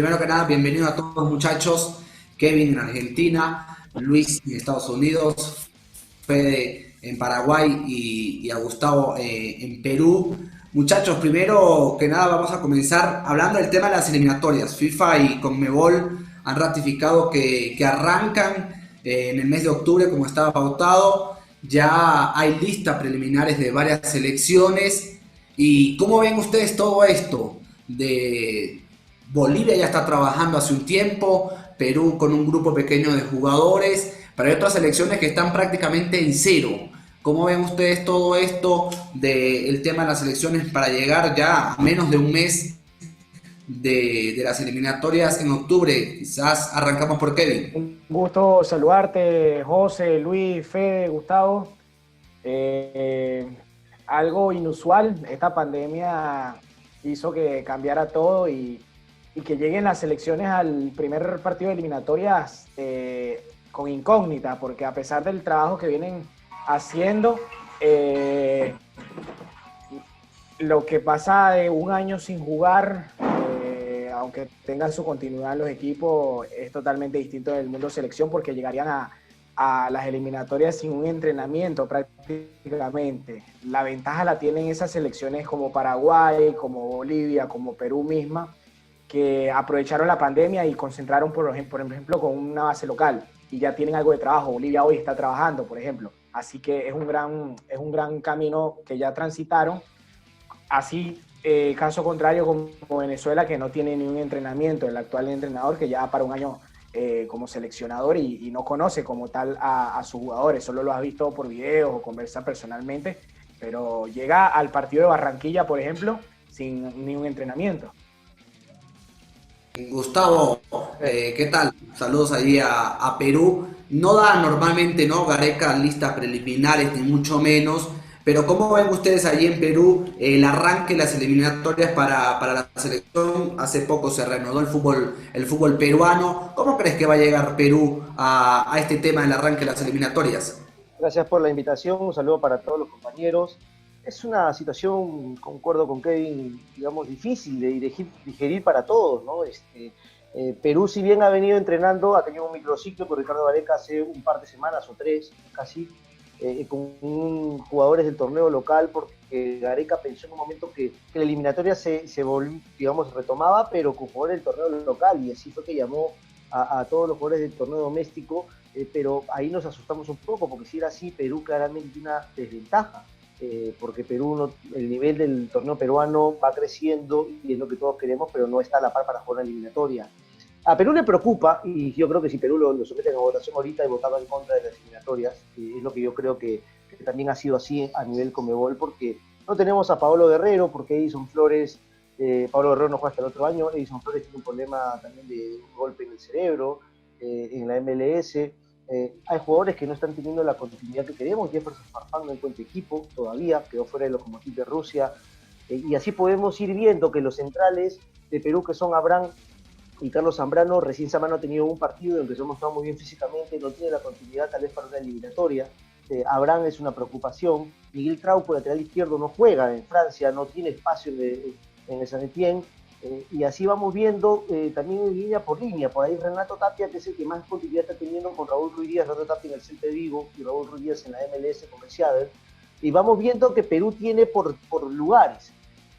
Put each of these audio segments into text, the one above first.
Primero que nada, bienvenido a todos muchachos. Kevin en Argentina, Luis en Estados Unidos, Fede en Paraguay y a Gustavo en Perú. Muchachos, primero que nada vamos a comenzar hablando del tema de las eliminatorias. FIFA y Conmebol han ratificado que arrancan en el mes de octubre como estaba pautado. Ya hay listas preliminares de varias selecciones. ¿Y cómo ven ustedes todo esto? De Bolivia ya está trabajando hace un tiempo, Perú con un grupo pequeño de jugadores, pero hay otras selecciones que están prácticamente en cero. ¿Cómo ven ustedes todo esto del tema de las selecciones para llegar ya a menos de un mes de las eliminatorias en octubre? Quizás arrancamos por Kevin. Un gusto saludarte, José, Luis, Fede, Gustavo. Eh, Algo inusual, esta pandemia hizo que cambiara todo y que lleguen las selecciones al primer partido de eliminatorias con incógnita, porque a pesar del trabajo que vienen haciendo, eh, lo que pasa de un año sin jugar, aunque tengan su continuidad en los equipos, es totalmente distinto del mundo selección porque llegarían a las eliminatorias sin un entrenamiento prácticamente. La ventaja la tienen esas selecciones como Paraguay, como Bolivia, como Perú misma, que aprovecharon la pandemia y concentraron, por ejemplo, con una base local y ya tienen algo de trabajo. Bolivia hoy está trabajando, por ejemplo. Así que es un gran camino que ya transitaron. Así, caso contrario como Venezuela, que no tiene ni un entrenamiento, el actual entrenador que ya para un año como seleccionador y no conoce como tal a sus jugadores, solo los ha visto por videos o conversa personalmente, pero llega al partido de Barranquilla, por ejemplo, sin ni un entrenamiento. Gustavo, ¿qué tal? Saludos ahí a Perú. No da normalmente, ¿no? Gareca listas preliminares, ni mucho menos. Pero ¿cómo ven ustedes allí en Perú el arranque de las eliminatorias para la selección? Hace poco se reanudó el fútbol peruano. ¿Cómo crees que va a llegar Perú a este tema del arranque de las eliminatorias? Gracias por la invitación, un saludo para todos los compañeros. Es una situación, concuerdo con Kevin, digamos, difícil de digerir para todos, ¿no? Perú, si bien ha venido entrenando, ha tenido un microciclo con Ricardo Gareca hace un par de semanas o tres, casi, con jugadores del torneo local, porque Gareca pensó en un momento que la eliminatoria se volvió, digamos, retomaba, pero con jugadores del torneo local, y así fue que llamó a todos los jugadores del torneo doméstico, pero ahí nos asustamos un poco, porque si era así, Perú claramente tiene una desventaja, porque Perú el nivel del torneo peruano va creciendo y es lo que todos queremos, pero no está a la par para jugar una eliminatoria. A Perú le preocupa, y yo creo que si Perú lo someten a votación ahorita y votaba en contra de las eliminatorias, es lo que yo creo que también ha sido así a nivel Conmebol, porque no tenemos a Paolo Guerrero, porque Edison Flores, Paolo Guerrero no juega hasta el otro año, Edison Flores tiene un problema también de un golpe en el cerebro, en la MLS. Hay jugadores que no están teniendo la continuidad que queremos. Jefferson Farfán no encuentra equipo todavía, quedó fuera del Lokomotiv de Rusia. Y así podemos ir viendo que los centrales de Perú, que son Abraham y Carlos Zambrano, recién Zambrano ha tenido un partido en el que se ha mostrado muy bien físicamente, no tiene la continuidad tal vez para una eliminatoria. Abraham es una preocupación. Miguel Trauco, lateral izquierdo, no juega en Francia, no tiene espacio en el Saint-Étienne. Y así vamos viendo también línea por línea. Por ahí Renato Tapia, que es el que más continuidad está teniendo con Raúl Ruiz Díaz, Renato Tapia en el Celta de Vigo y Raúl Ruiz Díaz en la MLS con el Seattle. Y vamos viendo que Perú tiene por lugares,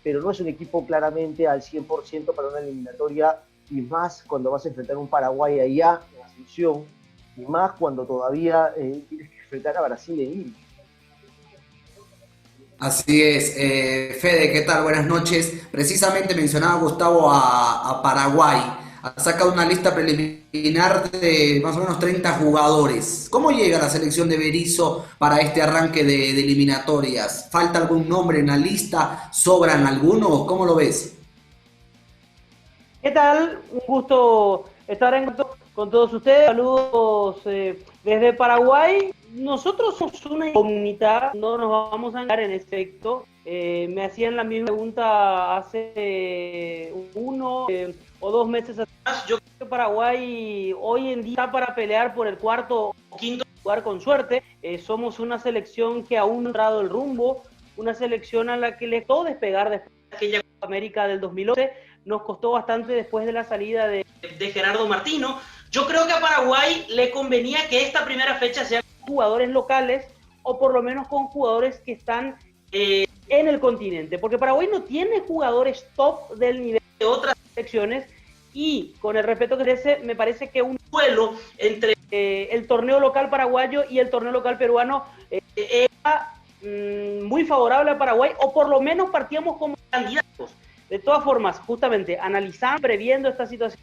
pero no es un equipo claramente al 100% para una eliminatoria, y más cuando vas a enfrentar un Paraguay allá en Asunción, y más cuando todavía tienes que enfrentar a Brasil en Lima. Así es, Fede, ¿qué tal? Buenas noches. Precisamente mencionaba Gustavo a Paraguay. Ha sacado una lista preliminar de más o menos 30 jugadores. ¿Cómo llega la selección de Berizzo para este arranque de eliminatorias? ¿Falta algún nombre en la lista? ¿Sobran algunos? ¿Cómo lo ves? ¿Qué tal? Un gusto estar en contacto con todos ustedes. Saludos desde Paraguay. Nosotros somos una incógnita, no nos vamos a engañar en efecto. Me hacían la misma pregunta hace uno o 2 meses atrás. Yo creo que Paraguay hoy en día está para pelear por el cuarto o quinto lugar con suerte. Somos una selección que aún no ha encontrado el rumbo, una selección a la que le costó despegar después de aquella Copa América del 2011. nos costó bastante después de la salida de Gerardo Martino. Yo creo que a Paraguay le convenía que esta primera fecha sea con jugadores locales o por lo menos con jugadores que están en el continente, porque Paraguay no tiene jugadores top del nivel de otras selecciones y con el respeto que merece, me parece que un duelo entre el torneo local paraguayo y el torneo local peruano era muy favorable a Paraguay, o por lo menos partíamos como candidatos. De todas formas, justamente analizando, previendo esta situación,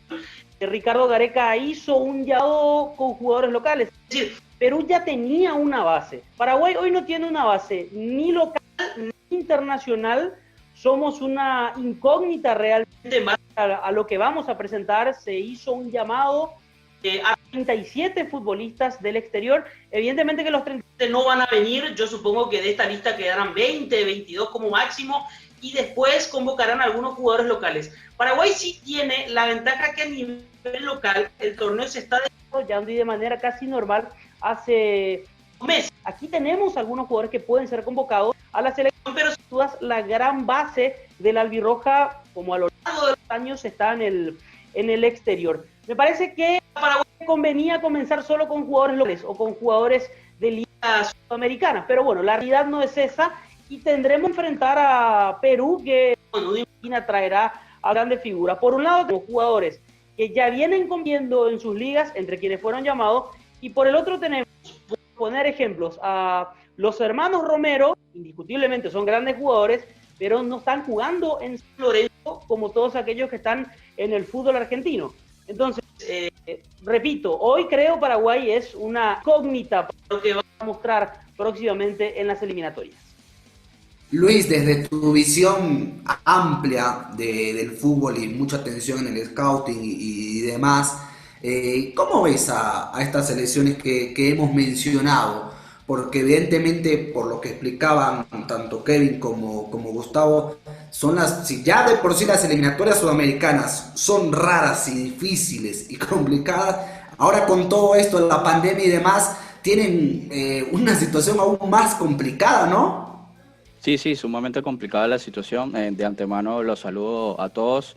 Ricardo Gareca hizo un llamado con jugadores locales. Es decir, Perú ya tenía una base. Paraguay hoy no tiene una base ni local ni internacional. Somos una incógnita realmente más a lo que vamos a presentar. Se hizo un llamado a 37 futbolistas del exterior. Evidentemente que los 37 no van a venir. Yo supongo que de esta lista quedarán 20, 22 como máximo. Y después convocarán a algunos jugadores locales. Paraguay sí tiene la ventaja que a nivel local el torneo se está desarrollando y de manera casi normal hace un mes. Aquí tenemos algunos jugadores que pueden ser convocados a la selección, pero sin dudas la gran base del albirroja, como a lo largo de los años, está en el exterior. Me parece que a Paraguay convenía comenzar solo con jugadores locales o con jugadores de ligas sudamericanas, pero bueno, la realidad no es esa. Y tendremos que enfrentar a Perú, que bueno, de esquina traerá a grandes figuras. Por un lado, tenemos jugadores que ya vienen compitiendo en sus ligas, entre quienes fueron llamados, y por el otro tenemos, por poner ejemplos, a los hermanos Romero, indiscutiblemente son grandes jugadores, pero no están jugando en San Lorenzo como todos aquellos que están en el fútbol argentino. Entonces, repito, hoy creo Paraguay es una incógnita para lo que va a mostrar próximamente en las eliminatorias. Luis, desde tu visión amplia del fútbol y mucha atención en el scouting y demás, ¿cómo ves a estas selecciones que hemos mencionado? Porque evidentemente, por lo que explicaban tanto Kevin como Gustavo, si ya de por sí las eliminatorias sudamericanas son raras y difíciles y complicadas, ahora con todo esto, la pandemia y demás, tienen una situación aún más complicada, ¿no? Sí, sí, sumamente complicada la situación. De antemano los saludo a todos.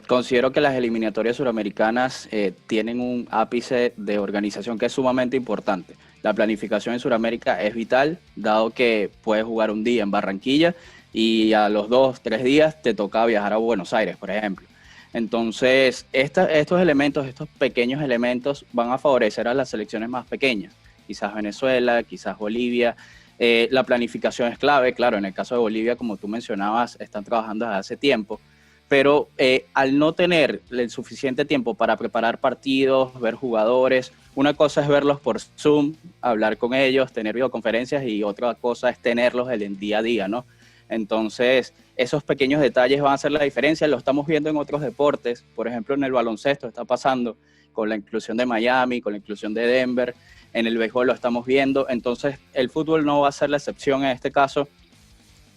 Considero que las eliminatorias suramericanas tienen un ápice de organización que es sumamente importante. La planificación en Sudamérica es vital, dado que puedes jugar un día en Barranquilla y a los 2, 3 días te toca viajar a Buenos Aires, por ejemplo. Entonces, estos elementos, estos pequeños elementos van a favorecer a las selecciones más pequeñas, quizás Venezuela, quizás Bolivia. La planificación es clave, claro, en el caso de Bolivia, como tú mencionabas, están trabajando desde hace tiempo, pero al no tener el suficiente tiempo para preparar partidos, ver jugadores, una cosa es verlos por Zoom, hablar con ellos, tener videoconferencias, y otra cosa es tenerlos en el día a día, ¿no? Entonces, esos pequeños detalles van a hacer la diferencia. Lo estamos viendo en otros deportes, por ejemplo, en el baloncesto está pasando con la inclusión de Miami, con la inclusión de Denver. En el béisbol lo estamos viendo. Entonces, el fútbol no va a ser la excepción en este caso.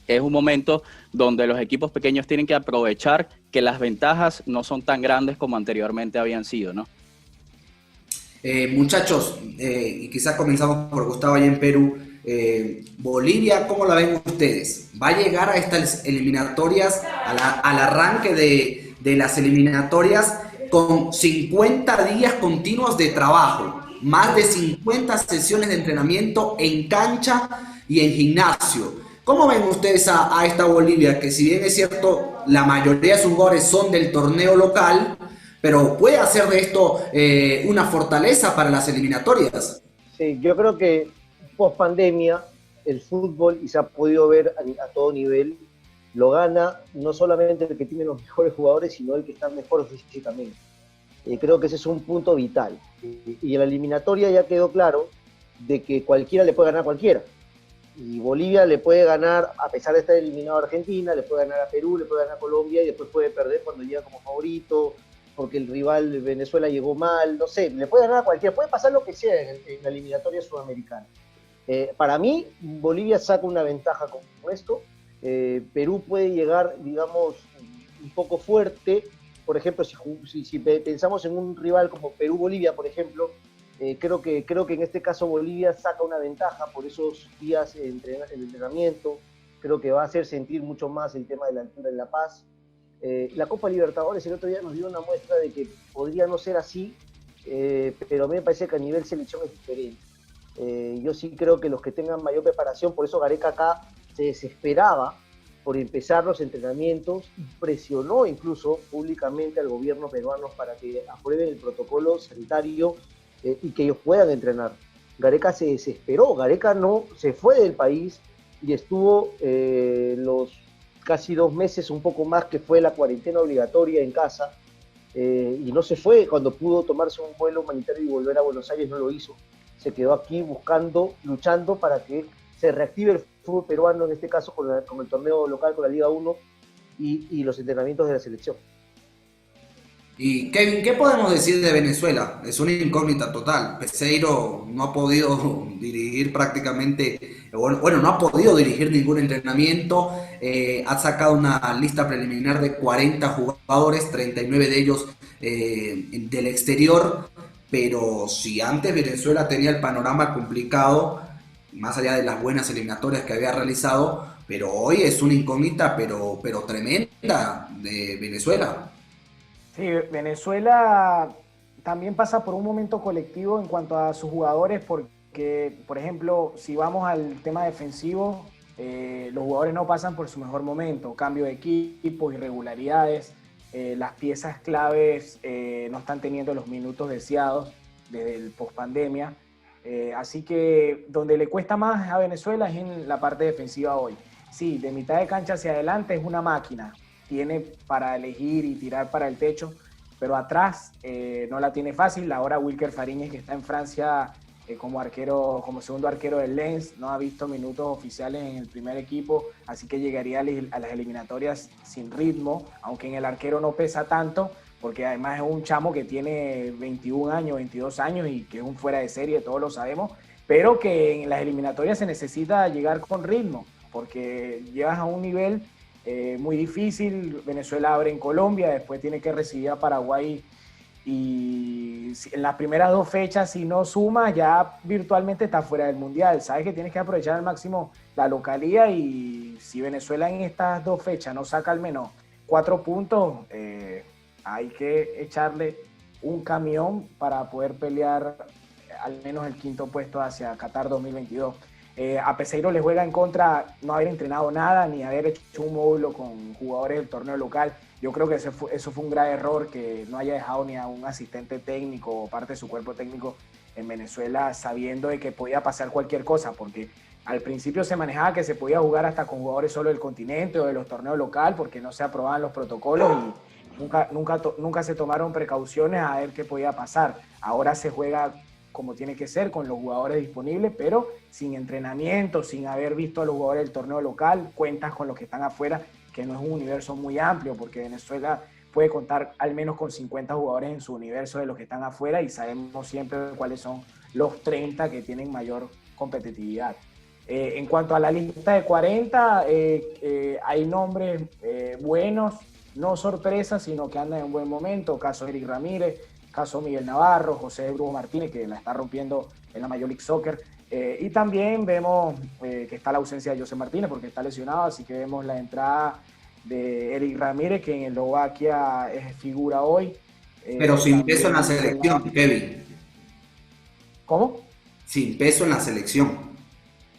Es un momento donde los equipos pequeños tienen que aprovechar que las ventajas no son tan grandes como anteriormente habían sido, ¿no? Muchachos, y quizás comenzamos por Gustavo allá en Perú. Bolivia, ¿cómo la ven ustedes? ¿Va a llegar a estas eliminatorias, al arranque de las eliminatorias, con 50 días continuos de trabajo, más de 50 sesiones de entrenamiento en cancha y en gimnasio? ¿Cómo ven ustedes a esta Bolivia, que si bien es cierto, la mayoría de sus jugadores son del torneo local, pero puede hacer de esto una fortaleza para las eliminatorias? Sí, yo creo que post pandemia el fútbol, y se ha podido ver a todo nivel, lo gana no solamente el que tiene los mejores jugadores, sino el que está mejor físicamente. Creo que ese es un punto vital. Y en la eliminatoria ya quedó claro de que cualquiera le puede ganar a cualquiera. Y Bolivia le puede ganar, a pesar de estar eliminado a Argentina, le puede ganar a Perú, le puede ganar a Colombia, y después puede perder cuando llega como favorito, porque el rival de Venezuela llegó mal, no sé, le puede ganar a cualquiera, puede pasar lo que sea en la eliminatoria sudamericana. Para mí, Bolivia saca una ventaja con esto. Perú puede llegar, digamos, un poco fuerte. Por ejemplo, si pensamos en un rival como Perú-Bolivia, por ejemplo, creo que en este caso Bolivia saca una ventaja por esos días el entrenamiento. Creo que va a hacer sentir mucho más el tema de la altura en La Paz. La Copa Libertadores el otro día nos dio una muestra de que podría no ser así, pero a mí me parece que a nivel selección es diferente. Yo sí creo que los que tengan mayor preparación, por eso Gareca acá se desesperaba por empezar los entrenamientos y presionó incluso públicamente al gobierno peruano para que aprueben el protocolo sanitario y que ellos puedan entrenar. Gareca se desesperó, Gareca no se fue del país y estuvo los casi 2 meses, un poco más, que fue la cuarentena obligatoria en casa, y no se fue. Cuando pudo tomarse un vuelo humanitario y volver a Buenos Aires, no lo hizo. Se quedó aquí buscando, luchando para que se reactive el fútbol peruano, en este caso con el torneo local, con la Liga 1 y los entrenamientos de la selección. Y Kevin, ¿qué podemos decir de Venezuela? Es una incógnita total. Peseiro no ha podido dirigir prácticamente, bueno, no ha podido dirigir ningún entrenamiento. Ha sacado una lista preliminar de 40 jugadores, 39 de ellos del exterior. Pero si antes Venezuela tenía el panorama complicado, más allá de las buenas eliminatorias que había realizado, pero hoy es una incógnita, pero tremenda de Venezuela. Sí, Venezuela también pasa por un momento colectivo en cuanto a sus jugadores, porque, por ejemplo, si vamos al tema defensivo, los jugadores no pasan por su mejor momento, cambio de equipo, irregularidades, las piezas claves no están teniendo los minutos deseados desde el pospandemia, así que donde le cuesta más a Venezuela es en la parte defensiva hoy. Sí, de mitad de cancha hacia adelante es una máquina, tiene para elegir y tirar para el techo, pero atrás no la tiene fácil. Ahora Wilker Fariñez, que está en Francia como arquero, como segundo arquero del Lens, no ha visto minutos oficiales en el primer equipo, así que llegaría a las eliminatorias sin ritmo, aunque en el arquero no pesa tanto, porque además es un chamo que tiene 21 años, 22 años y que es un fuera de serie, todos lo sabemos, pero que en las eliminatorias se necesita llegar con ritmo, porque llegas a un nivel muy difícil. Venezuela abre en Colombia, después tiene que recibir a Paraguay y en las primeras 2 fechas, si no suma, ya virtualmente está fuera del Mundial. Sabes que tienes que aprovechar al máximo la localía, y si Venezuela en estas 2 fechas no saca al menos 4 puntos, hay que echarle un camión para poder pelear al menos el 5.º puesto hacia Qatar 2022. A Peseiro le juega en contra no haber entrenado nada ni haber hecho un módulo con jugadores del torneo local. Yo creo que eso fue un grave error, que no haya dejado ni a un asistente técnico o parte de su cuerpo técnico en Venezuela, sabiendo de que podía pasar cualquier cosa, porque al principio se manejaba que se podía jugar hasta con jugadores solo del continente o de los torneos local, porque no se aprobaban los protocolos y nunca se tomaron precauciones a ver qué podía pasar. Ahora se juega como tiene que ser, con los jugadores disponibles, pero sin entrenamiento, sin haber visto a los jugadores del torneo local. Cuentas con los que están afuera, que no es un universo muy amplio, porque Venezuela puede contar al menos con 50 jugadores en su universo de los que están afuera, y sabemos siempre cuáles son los 30 que tienen mayor competitividad. En cuanto a la lista de 40, hay nombres buenos, no sorpresas, sino que andan en un buen momento. Caso Eric Ramírez, caso Miguel Navarro, José Brujo Martínez, que la está rompiendo en la Major League Soccer, y también vemos que está la ausencia de José Martínez porque está lesionado, así que vemos la entrada de Eric Ramírez, que en Eslovaquia es figura hoy. Pero sin peso en la selección, Kevin. ¿Cómo? Sin peso en la selección.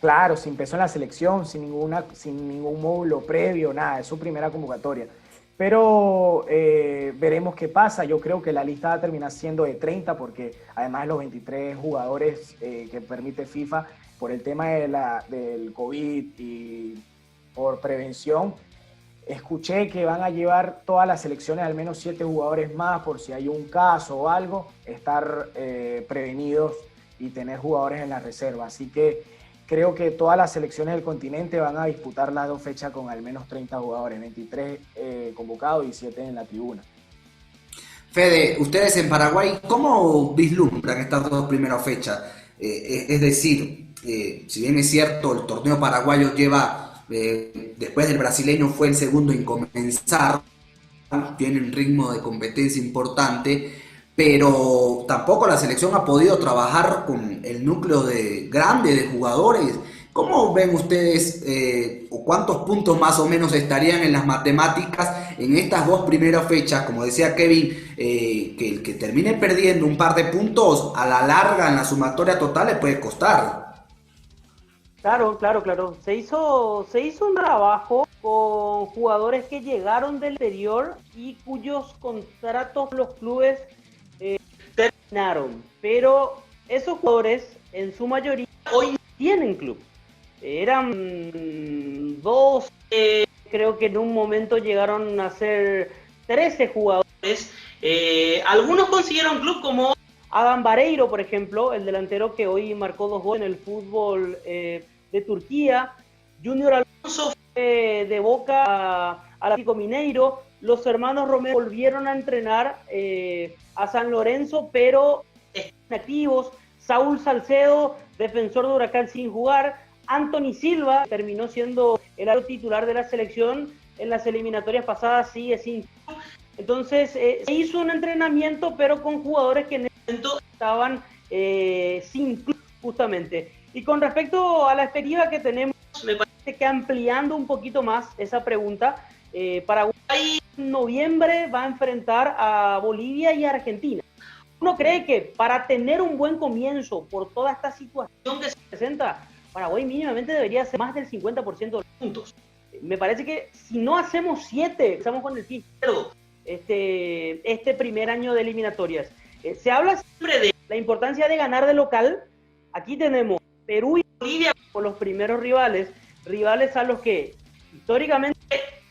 Claro, sin peso en la selección, sin ningún módulo previo, nada, es su primera convocatoria. Pero veremos qué pasa. Yo creo que la lista va a terminar siendo de 30, porque además de los 23 jugadores que permite FIFA, por el tema del COVID y por prevención, escuché que van a llevar todas las selecciones al menos 7 jugadores más, por si hay un caso o algo, estar prevenidos y tener jugadores en la reserva. Así que creo que todas las selecciones del continente van a disputar las 2 fechas con al menos 30 jugadores, 23 convocados y 7 en la tribuna. Fede, ustedes en Paraguay, ¿cómo vislumbran estas 2 primeras fechas? Es decir, si bien es cierto, el torneo paraguayo lleva, después del brasileño fue el segundo en comenzar, tiene un ritmo de competencia importante, pero tampoco la selección ha podido trabajar con el núcleo grande de jugadores. ¿Cómo ven ustedes o cuántos puntos más o menos estarían en las matemáticas en estas dos primeras fechas, como decía Kevin, que el que termine perdiendo un par de puntos, a la larga, en la sumatoria total, le puede costar. Claro, claro, claro. Se hizo un trabajo con jugadores que llegaron del exterior y cuyos contratos los clubes terminaron. Pero esos jugadores, en su mayoría, hoy tienen club. Eran 12, creo que en un momento llegaron a ser 13 jugadores. Algunos consiguieron club, como Adam Vareiro, por ejemplo, el delantero que hoy marcó 2 goles en el fútbol de Turquía. Junior Alonso fue de Boca al Atlético Mineiro. Los hermanos Romero volvieron a entrenar a San Lorenzo, pero están activos. Saúl Salcedo, defensor de Huracán, sin jugar. Anthony Silva terminó siendo el arquero titular de la selección en las eliminatorias pasadas, sigue sin. Entonces se hizo un entrenamiento, pero con jugadores que en ese momento estaban sin club, justamente. Y con respecto a la expectativa que tenemos, me parece que ampliando un poquito más esa pregunta, Paraguay en noviembre va a enfrentar a Bolivia y a Argentina. Uno cree que para tener un buen comienzo por toda esta situación que se presenta, Paraguay mínimamente debería hacer más del 50% de los puntos. Me parece que si no hacemos 7, estamos con el pie izquierdo este primer año de eliminatorias. Se habla siempre de la importancia de ganar de local. Aquí tenemos Perú y Bolivia como los primeros rivales a los que históricamente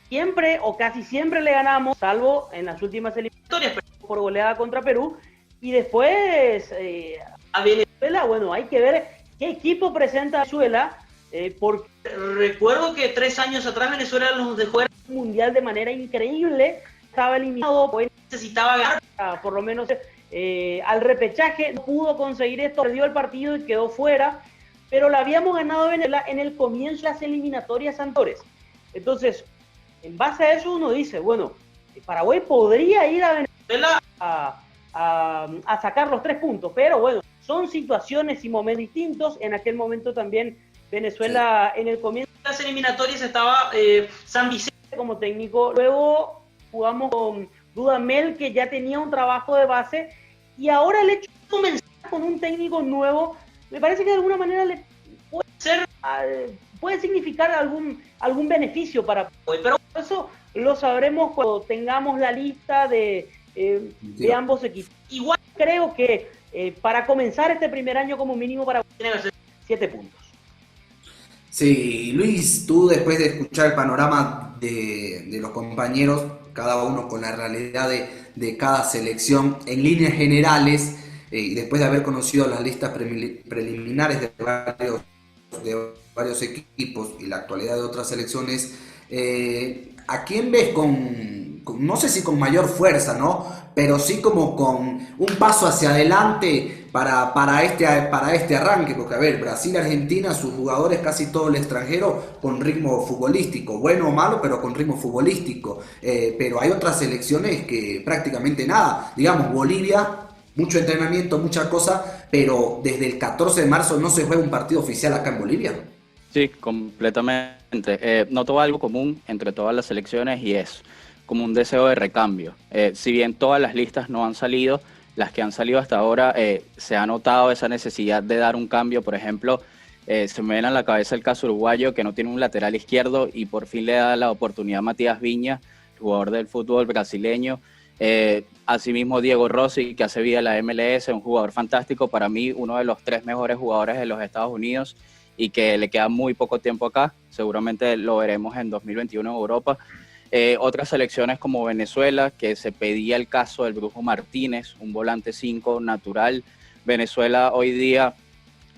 siempre o casi siempre le ganamos, salvo en las últimas eliminatorias, pero por goleada contra Perú. Y después a Venezuela, bueno, hay que ver qué equipo presenta Venezuela, porque recuerdo que 3 años atrás Venezuela nos dejó el mundial de manera increíble, estaba eliminado, pues necesitaba ganar, por lo menos al repechaje, no pudo conseguir esto, perdió el partido y quedó fuera, pero la habíamos ganado a Venezuela en el comienzo de las eliminatorias anteriores. Entonces, en base a eso uno dice, bueno, Paraguay podría ir a Venezuela a sacar los 3 puntos, pero bueno, son situaciones y momentos distintos. En aquel momento también Venezuela, sí, en el comienzo de las eliminatorias estaba San Vicente como técnico, luego jugamos con Dudamel, que ya tenía un trabajo de base, y ahora el hecho de comenzar con un técnico nuevo, me parece que de alguna manera le puede significar algún beneficio para Paraguay, pero eso lo sabremos cuando tengamos la lista de ambos equipos. Igual creo que para comenzar este primer año como mínimo Paraguay tiene que hacer 7 puntos. Sí, Luis, tú después de escuchar el panorama de los compañeros, cada uno con la realidad de cada selección en líneas generales, y después de haber conocido las listas preliminares de varios equipos y la actualidad de otras selecciones, ¿a quién ves no sé si con mayor fuerza, ¿no? Pero sí como con un paso hacia adelante para este arranque? Porque, a ver, Brasil, Argentina, sus jugadores casi todo el extranjero con ritmo futbolístico, bueno o malo, pero con ritmo futbolístico. Pero hay otras selecciones que prácticamente nada. Digamos, Bolivia, mucho entrenamiento, mucha cosa, pero desde el 14 de marzo no se juega un partido oficial acá en Bolivia. Sí, completamente. Noto algo común entre todas las selecciones y es como un deseo de recambio. Si bien todas las listas no han salido, las que han salido hasta ahora, se ha notado esa necesidad de dar un cambio. Por ejemplo, se me viene a la cabeza el caso uruguayo, que no tiene un lateral izquierdo y por fin le da la oportunidad a Matías Viña, jugador del fútbol brasileño. Asimismo, Diego Rossi, que hace vida en la MLS, un jugador fantástico, para mí uno de los 3 mejores jugadores de los Estados Unidos y que le queda muy poco tiempo acá. Seguramente lo veremos en 2021 en Europa. Otras selecciones como Venezuela, que se pedía el caso del Brujo Martínez, un volante 5 natural. Venezuela hoy día,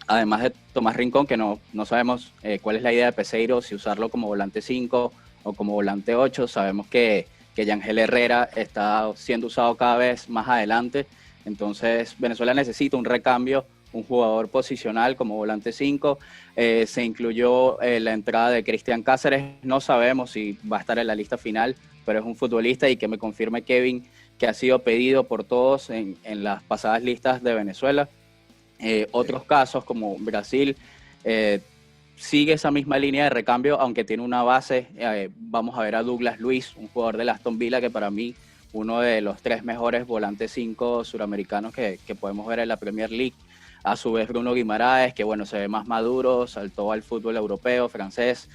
además de Tomás Rincón, que no sabemos cuál es la idea de Peseiro, si usarlo como volante 5 o como volante 8, sabemos que Yangel Herrera está siendo usado cada vez más adelante. Entonces Venezuela necesita un recambio, un jugador posicional como volante 5. Se incluyó la entrada de Cristian Cáceres. No sabemos si va a estar en la lista final, pero es un futbolista, y que me confirme Kevin que ha sido pedido por todos en las pasadas listas de Venezuela. Otros casos como Brasil, sigue esa misma línea de recambio, aunque tiene una base. Vamos a ver a Douglas Luiz, un jugador del Aston Villa que para mí uno de los 3 mejores volantes 5 suramericanos que podemos ver en la Premier League. A su vez Bruno Guimaraes, que bueno, se ve más maduro, saltó al fútbol europeo, francés.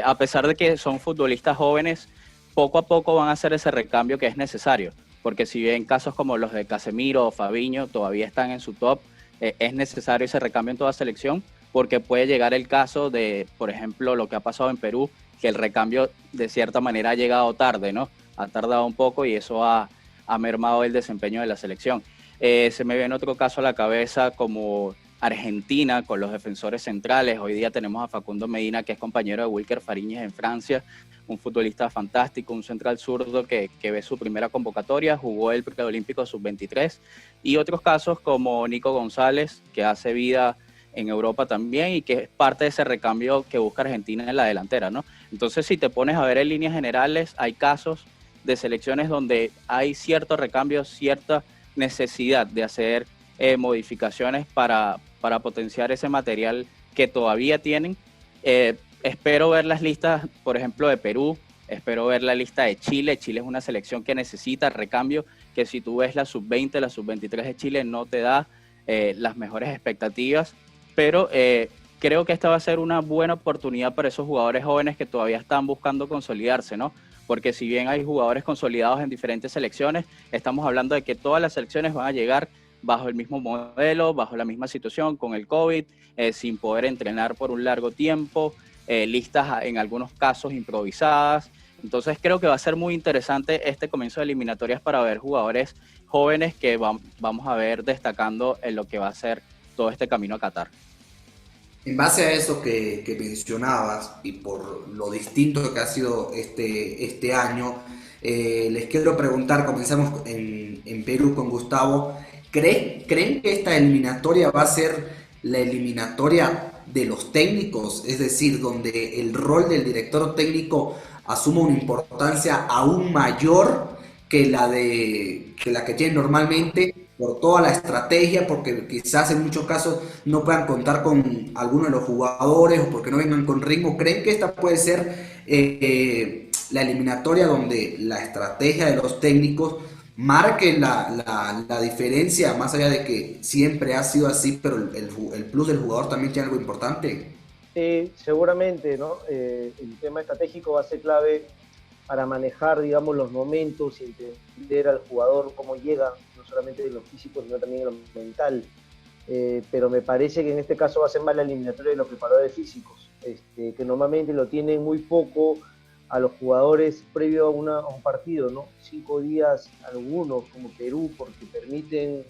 A pesar de que son futbolistas jóvenes, poco a poco van a hacer ese recambio que es necesario, porque si bien casos como los de Casemiro o Fabinho todavía están en su top, es necesario ese recambio en toda selección, porque puede llegar el caso de, por ejemplo, lo que ha pasado en Perú, que el recambio de cierta manera ha llegado tarde, ¿no? Ha tardado un poco y eso ha mermado el desempeño de la selección. Se me viene otro caso a la cabeza como Argentina con los defensores centrales. Hoy día tenemos a Facundo Medina, que es compañero de Wilker Fariñez en Francia, un futbolista fantástico, un central zurdo que ve su primera convocatoria, jugó el preolímpico sub-23, y otros casos como Nico González, que hace vida en Europa también y que es parte de ese recambio que busca Argentina en la delantera, ¿no? Entonces, si te pones a ver en líneas generales, hay casos de selecciones donde hay cierto recambio, cierta necesidad de hacer modificaciones para potenciar ese material que todavía tienen. Espero ver las listas, por ejemplo, de Perú, espero ver la lista de Chile. Chile es una selección que necesita recambio, que si tú ves la sub-20, la sub-23 de Chile no te da las mejores expectativas, pero creo que esta va a ser una buena oportunidad para esos jugadores jóvenes que todavía están buscando consolidarse, ¿no? Porque si bien hay jugadores consolidados en diferentes selecciones, estamos hablando de que todas las selecciones van a llegar bajo el mismo modelo, bajo la misma situación con el COVID, sin poder entrenar por un largo tiempo, listas en algunos casos improvisadas. Entonces creo que va a ser muy interesante este comienzo de eliminatorias para ver jugadores jóvenes que vamos a ver destacando en lo que va a ser todo este camino a Qatar. En base a eso que mencionabas y por lo distinto que ha sido este año, les quiero preguntar, comenzamos en Perú con Gustavo. ¿Creen que esta eliminatoria va a ser la eliminatoria de los técnicos? Es decir, donde el rol del director técnico asuma una importancia aún mayor que la que tiene normalmente, por toda la estrategia, porque quizás en muchos casos no puedan contar con alguno de los jugadores o porque no vengan con ritmo. ¿Creen que esta puede ser la eliminatoria donde la estrategia de los técnicos marque la diferencia, más allá de que siempre ha sido así, pero el plus del jugador también tiene algo importante? Seguramente, ¿no? El tema estratégico va a ser clave para manejar, digamos, los momentos y entender al jugador cómo llega, no solamente en lo físico, sino también en lo mental. Pero me parece que en este caso va a ser más la eliminatoria de los preparadores físicos, que normalmente lo tienen muy poco a los jugadores previo a un partido, ¿no? 5 días, algunos como Perú, porque permiten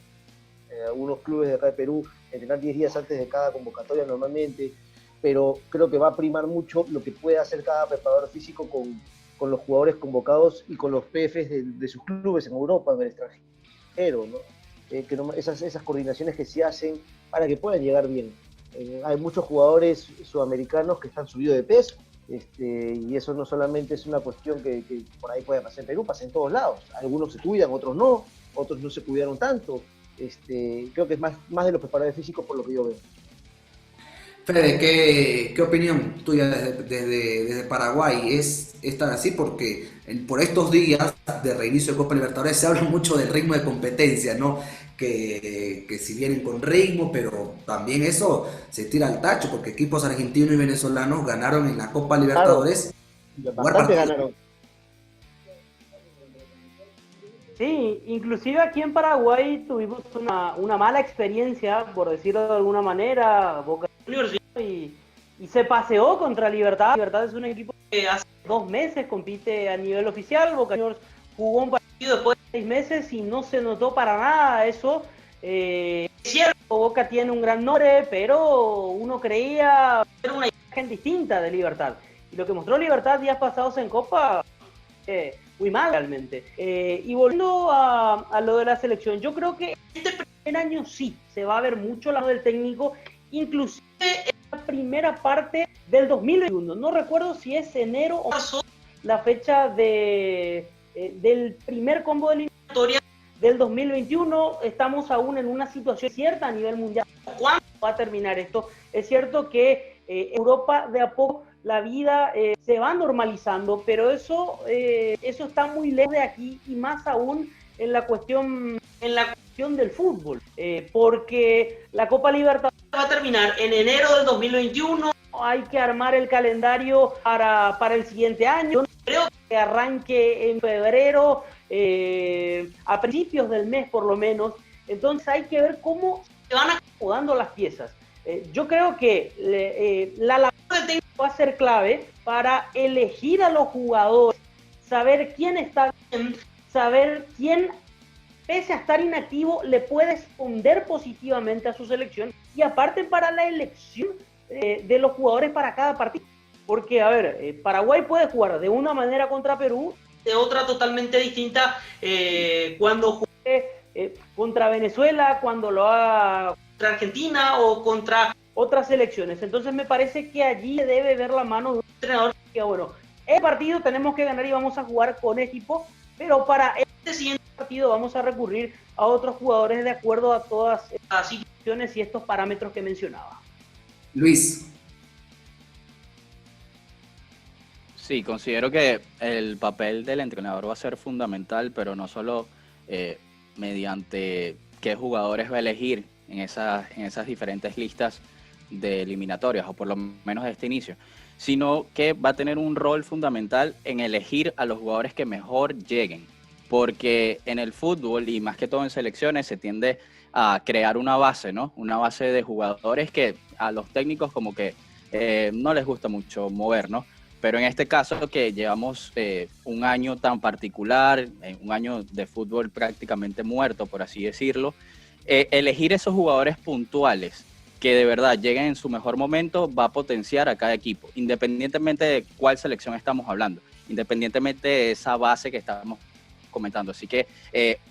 algunos clubes de acá de Perú entrenar 10 días antes de cada convocatoria normalmente, pero creo que va a primar mucho lo que puede hacer cada preparador físico con los jugadores convocados y con los PFs de sus clubes en Europa, en el extranjero, ¿no? Esas coordinaciones que se hacen para que puedan llegar bien. Hay muchos jugadores sudamericanos que están subidos de peso, y eso no solamente es una cuestión que por ahí puede pasar en Perú, pasa en todos lados. Algunos se cuidan, otros no se cuidaron tanto. Creo que es más de los preparadores físicos por lo que yo veo. Fede, ¿qué opinión tuya desde Paraguay? ¿Es tan así? Porque por estos días de reinicio de Copa Libertadores se habla mucho del ritmo de competencia, ¿no? Que si vienen con ritmo, pero también eso se tira al tacho, porque equipos argentinos y venezolanos ganaron en la Copa Libertadores. Claro, bastante ganaron. Sí, inclusive aquí en Paraguay tuvimos una mala experiencia, por decirlo de alguna manera, Boca Juniors, y se paseó contra Libertad. Libertad es un equipo que hace 2 meses compite a nivel oficial. Boca Juniors jugó un partido después de 6 meses y no se notó para nada eso. Es cierto, Boca tiene un gran nombre, pero uno creía ver una imagen distinta de Libertad. Y lo que mostró Libertad días pasados en Copa, muy mal realmente. Y volviendo a lo de la selección, yo creo que este primer año sí se va a ver mucho el lado del técnico, inclusive en la primera parte del 2021. No recuerdo si es enero o marzo la fecha del primer combo de eliminatoria del 2021. Estamos aún en una situación cierta a nivel mundial. ¿Cuándo va a terminar esto? Es cierto que Europa de a poco la vida se va normalizando, pero eso está muy lejos de aquí y más aún en la cuestión del fútbol, porque la Copa Libertadores va a terminar en enero del 2021, hay que armar el calendario para el siguiente año. Yo no creo que arranque en febrero, a principios del mes por lo menos, entonces hay que ver cómo se van acomodando las piezas. Yo creo que la labor del técnico va a ser clave para elegir a los jugadores, saber quién está bien, saber quién, pese a estar inactivo, le puede responder positivamente a su selección, y aparte para la elección de los jugadores para cada partido. Porque, a ver, Paraguay puede jugar de una manera contra Perú, de otra totalmente distinta cuando juegue contra Venezuela, cuando lo haga contra Argentina o contra otras selecciones. Entonces me parece que allí debe ver la mano de un entrenador que diga, bueno, el partido tenemos que ganar y vamos a jugar con equipo, pero para este siguiente partido vamos a recurrir a otros jugadores de acuerdo a todas las situaciones y estos parámetros que mencionaba. Luis. Sí, considero que el papel del entrenador va a ser fundamental, pero no solo mediante qué jugadores va a elegir en esas diferentes listas de eliminatorias, o por lo menos de este inicio, sino que va a tener un rol fundamental en elegir a los jugadores que mejor lleguen, porque en el fútbol, y más que todo en selecciones, se tiende a crear una base, ¿no? Una base de jugadores que a los técnicos como que no les gusta mucho mover, ¿no? Pero en este caso que llevamos un año tan particular, un año de fútbol prácticamente muerto, por así decirlo, elegir esos jugadores puntuales que de verdad lleguen en su mejor momento va a potenciar a cada equipo, independientemente de cuál selección estamos hablando, independientemente de esa base que estamos comentando. Así que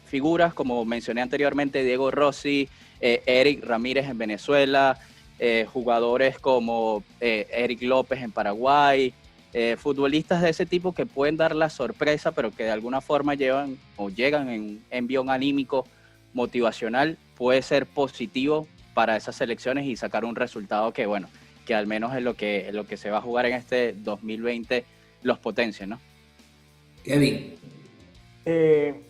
figuras, como mencioné anteriormente, Diego Rossi, Eric Ramírez en Venezuela, jugadores como Eric López en Paraguay, futbolistas de ese tipo que pueden dar la sorpresa, pero que de alguna forma llegan en un envión anímico motivacional, puede ser positivo para esas selecciones y sacar un resultado que, bueno, que al menos es lo que se va a jugar en este 2020 los potencia, ¿no? Kevin.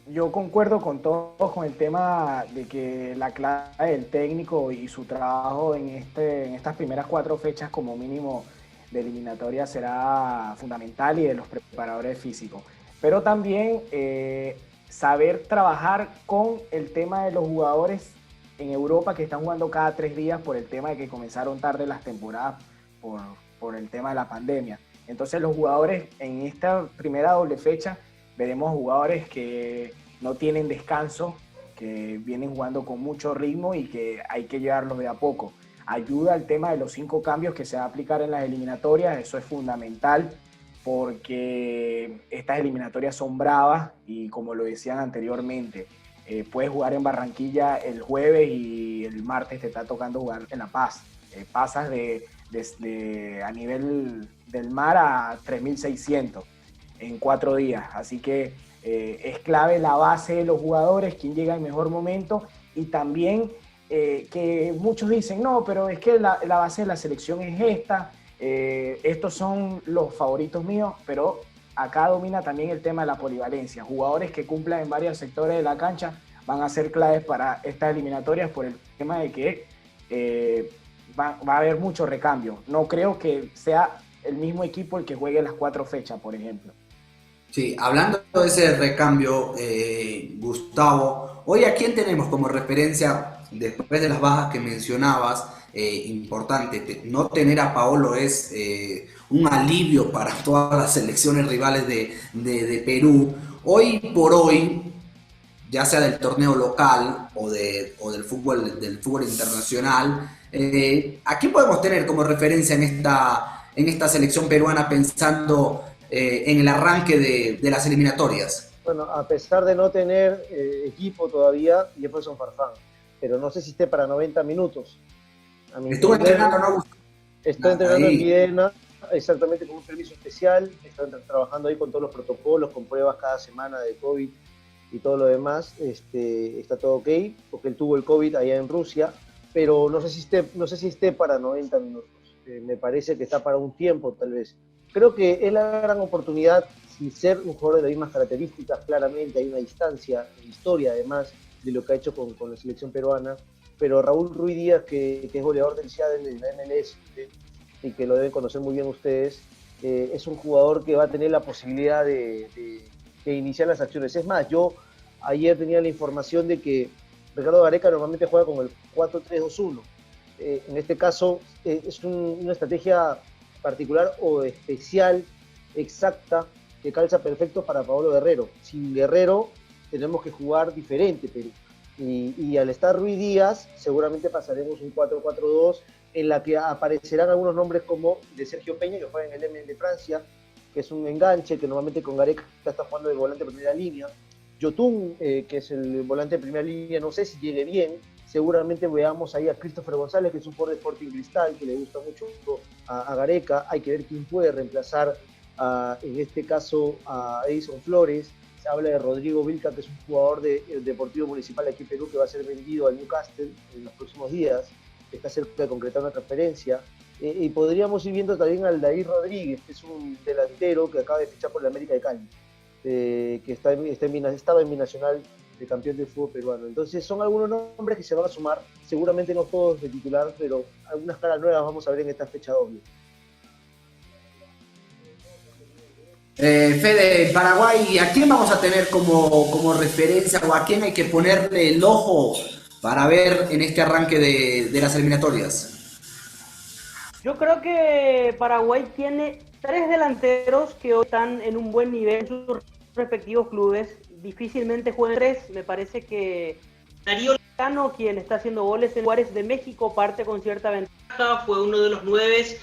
Yo concuerdo con todos con el tema de que la clave del técnico y su trabajo en estas primeras 4 fechas como mínimo de eliminatoria será fundamental, y de los preparadores físicos. Pero también saber trabajar con el tema de los jugadores en Europa que están jugando cada 3 días por el tema de que comenzaron tarde las temporadas por el tema de la pandemia. Entonces los jugadores en esta primera doble fecha veremos jugadores que no tienen descanso, que vienen jugando con mucho ritmo y que hay que llevarlos de a poco. Ayuda al tema de los 5 cambios que se va a aplicar en las eliminatorias, eso es fundamental porque estas eliminatorias son bravas y como lo decían anteriormente, puedes jugar en Barranquilla el jueves y el martes te está tocando jugar en La Paz. Pasas a nivel del mar a 3.600 en 4 días, así que es clave la base de los jugadores, quién llega en mejor momento, y también que muchos dicen, no, pero es que la base de la selección es esta, estos son los favoritos míos, pero acá domina también el tema de la polivalencia. Jugadores que cumplan en varios sectores de la cancha van a ser claves para estas eliminatorias por el tema de que va a haber mucho recambio. No creo que sea el mismo equipo el que juegue las 4 fechas, por ejemplo. Sí, hablando de ese recambio, Gustavo, hoy ¿a quién tenemos como referencia después de las bajas que mencionabas? Importante, no tener a Paolo es un alivio para todas las selecciones rivales de Perú. Hoy por hoy, ya sea del torneo local o del fútbol internacional, ¿a quién podemos tener como referencia en esta selección peruana pensando en el arranque de las eliminatorias? Bueno, a pesar de no tener equipo todavía, Jefferson Farfán, pero no sé si esté para 90 minutos. Estuvo entrenando, ¿no? Está entrenando en Viena, exactamente, con un permiso especial, está trabajando ahí con todos los protocolos, con pruebas cada semana de COVID y todo lo demás. Está todo ok, porque él tuvo el COVID allá en Rusia, pero no sé si esté para 90 minutos. Me parece que está para un tiempo, tal vez. Creo que es la gran oportunidad, sin ser un jugador de las mismas características, claramente hay una distancia en historia, además de lo que ha hecho con la selección peruana, pero Raúl Ruiz Díaz, que es goleador del CIAD en la MLS, y que lo deben conocer muy bien ustedes, es un jugador que va a tener la posibilidad de iniciar las acciones. Es más, yo ayer tenía la información de que Ricardo Gareca normalmente juega con el 4-3-2-1. En este caso es una estrategia particular o especial, exacta, que calza perfecto para Paolo Guerrero. Sin Guerrero tenemos que jugar diferente, pero y al estar Ruiz Díaz seguramente pasaremos un 4-4-2 en la que aparecerán algunos nombres como de Sergio Peña, que juega en el M de Francia, que es un enganche que normalmente con Gareca está jugando de volante de primera línea. Yotun, que es el volante de primera línea, no sé si llegue bien. Seguramente veamos ahí a Christopher González, que es un jugador de Sporting Cristal, que le gusta mucho a Gareca. Hay que ver quién puede reemplazar, en este caso, a Edison Flores. Se habla de Rodrigo Vilca, que es un jugador del Deportivo Municipal de aquí en Perú, que va a ser vendido al Newcastle en los próximos días. Está cerca de concretar una transferencia. Y podríamos ir viendo también al Aldair Rodríguez, que es un delantero que acaba de fichar por el América de Cali, que estaba en Binacional, de campeón del fútbol peruano. Entonces son algunos nombres que se van a sumar, seguramente no todos de titular, pero algunas caras nuevas vamos a ver en esta fecha doble. Fede, Paraguay, ¿a quién vamos a tener como referencia o a quién hay que ponerle el ojo para ver en este arranque de las eliminatorias? Yo creo que Paraguay tiene 3 delanteros que hoy están en un buen nivel en sus respectivos clubes. Difícilmente juegan 3. Me parece que Darío Lozano, quien está haciendo goles en Juárez de México, parte con cierta ventaja. Fue uno de los 9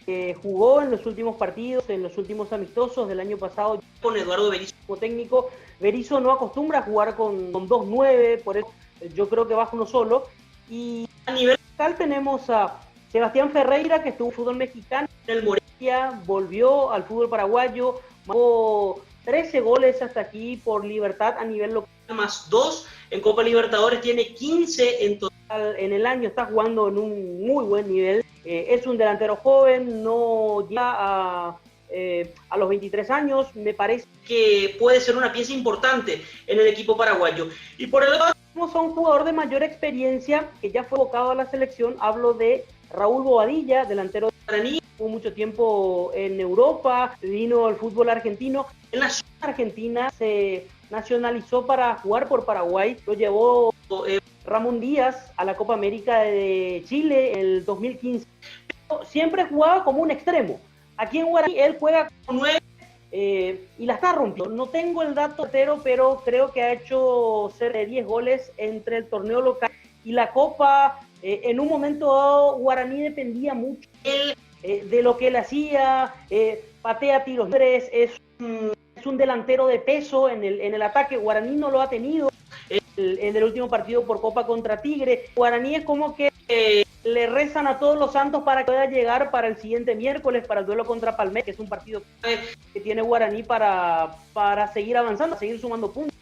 que jugó en los últimos partidos, en los últimos amistosos del año pasado con Eduardo Berizzo como técnico. Berizzo no acostumbra a jugar con 2-9, por eso yo creo que baja uno solo. Y a nivel local tenemos a Sebastián Ferreira, que estuvo en fútbol mexicano, en el Morelia, volvió al fútbol paraguayo, marcó 13 goles hasta aquí por Libertad a nivel local, más 2 en Copa Libertadores, tiene 15 en total en el año, está jugando en un muy buen nivel. Es un delantero joven, no llega a los 23 años, me parece que puede ser una pieza importante en el equipo paraguayo. Y por el otro lado, tenemos a un jugador de mayor experiencia que ya fue convocado a la selección, hablo de Raúl Bobadilla, delantero de Guaraní, tuvo mucho tiempo en Europa, vino al fútbol argentino. En la zona argentina se nacionalizó para jugar por Paraguay, lo llevó Ramón Díaz a la Copa América de Chile en el 2015. Pero siempre jugaba como un extremo. Aquí en Guaraní él juega como 9 y la está rompiendo. No tengo el dato entero, pero creo que ha hecho cerca de 10 goles entre el torneo local y la Copa. En un momento dado, Guaraní dependía mucho de lo que él hacía, patea tiros libres, es un delantero de peso en el ataque. Guaraní no lo ha tenido en el último partido por Copa contra Tigre. Guaraní es como que le rezan a todos los santos para que pueda llegar para el siguiente miércoles, para el duelo contra Palmeiras, que es un partido que tiene Guaraní para seguir avanzando, seguir sumando puntos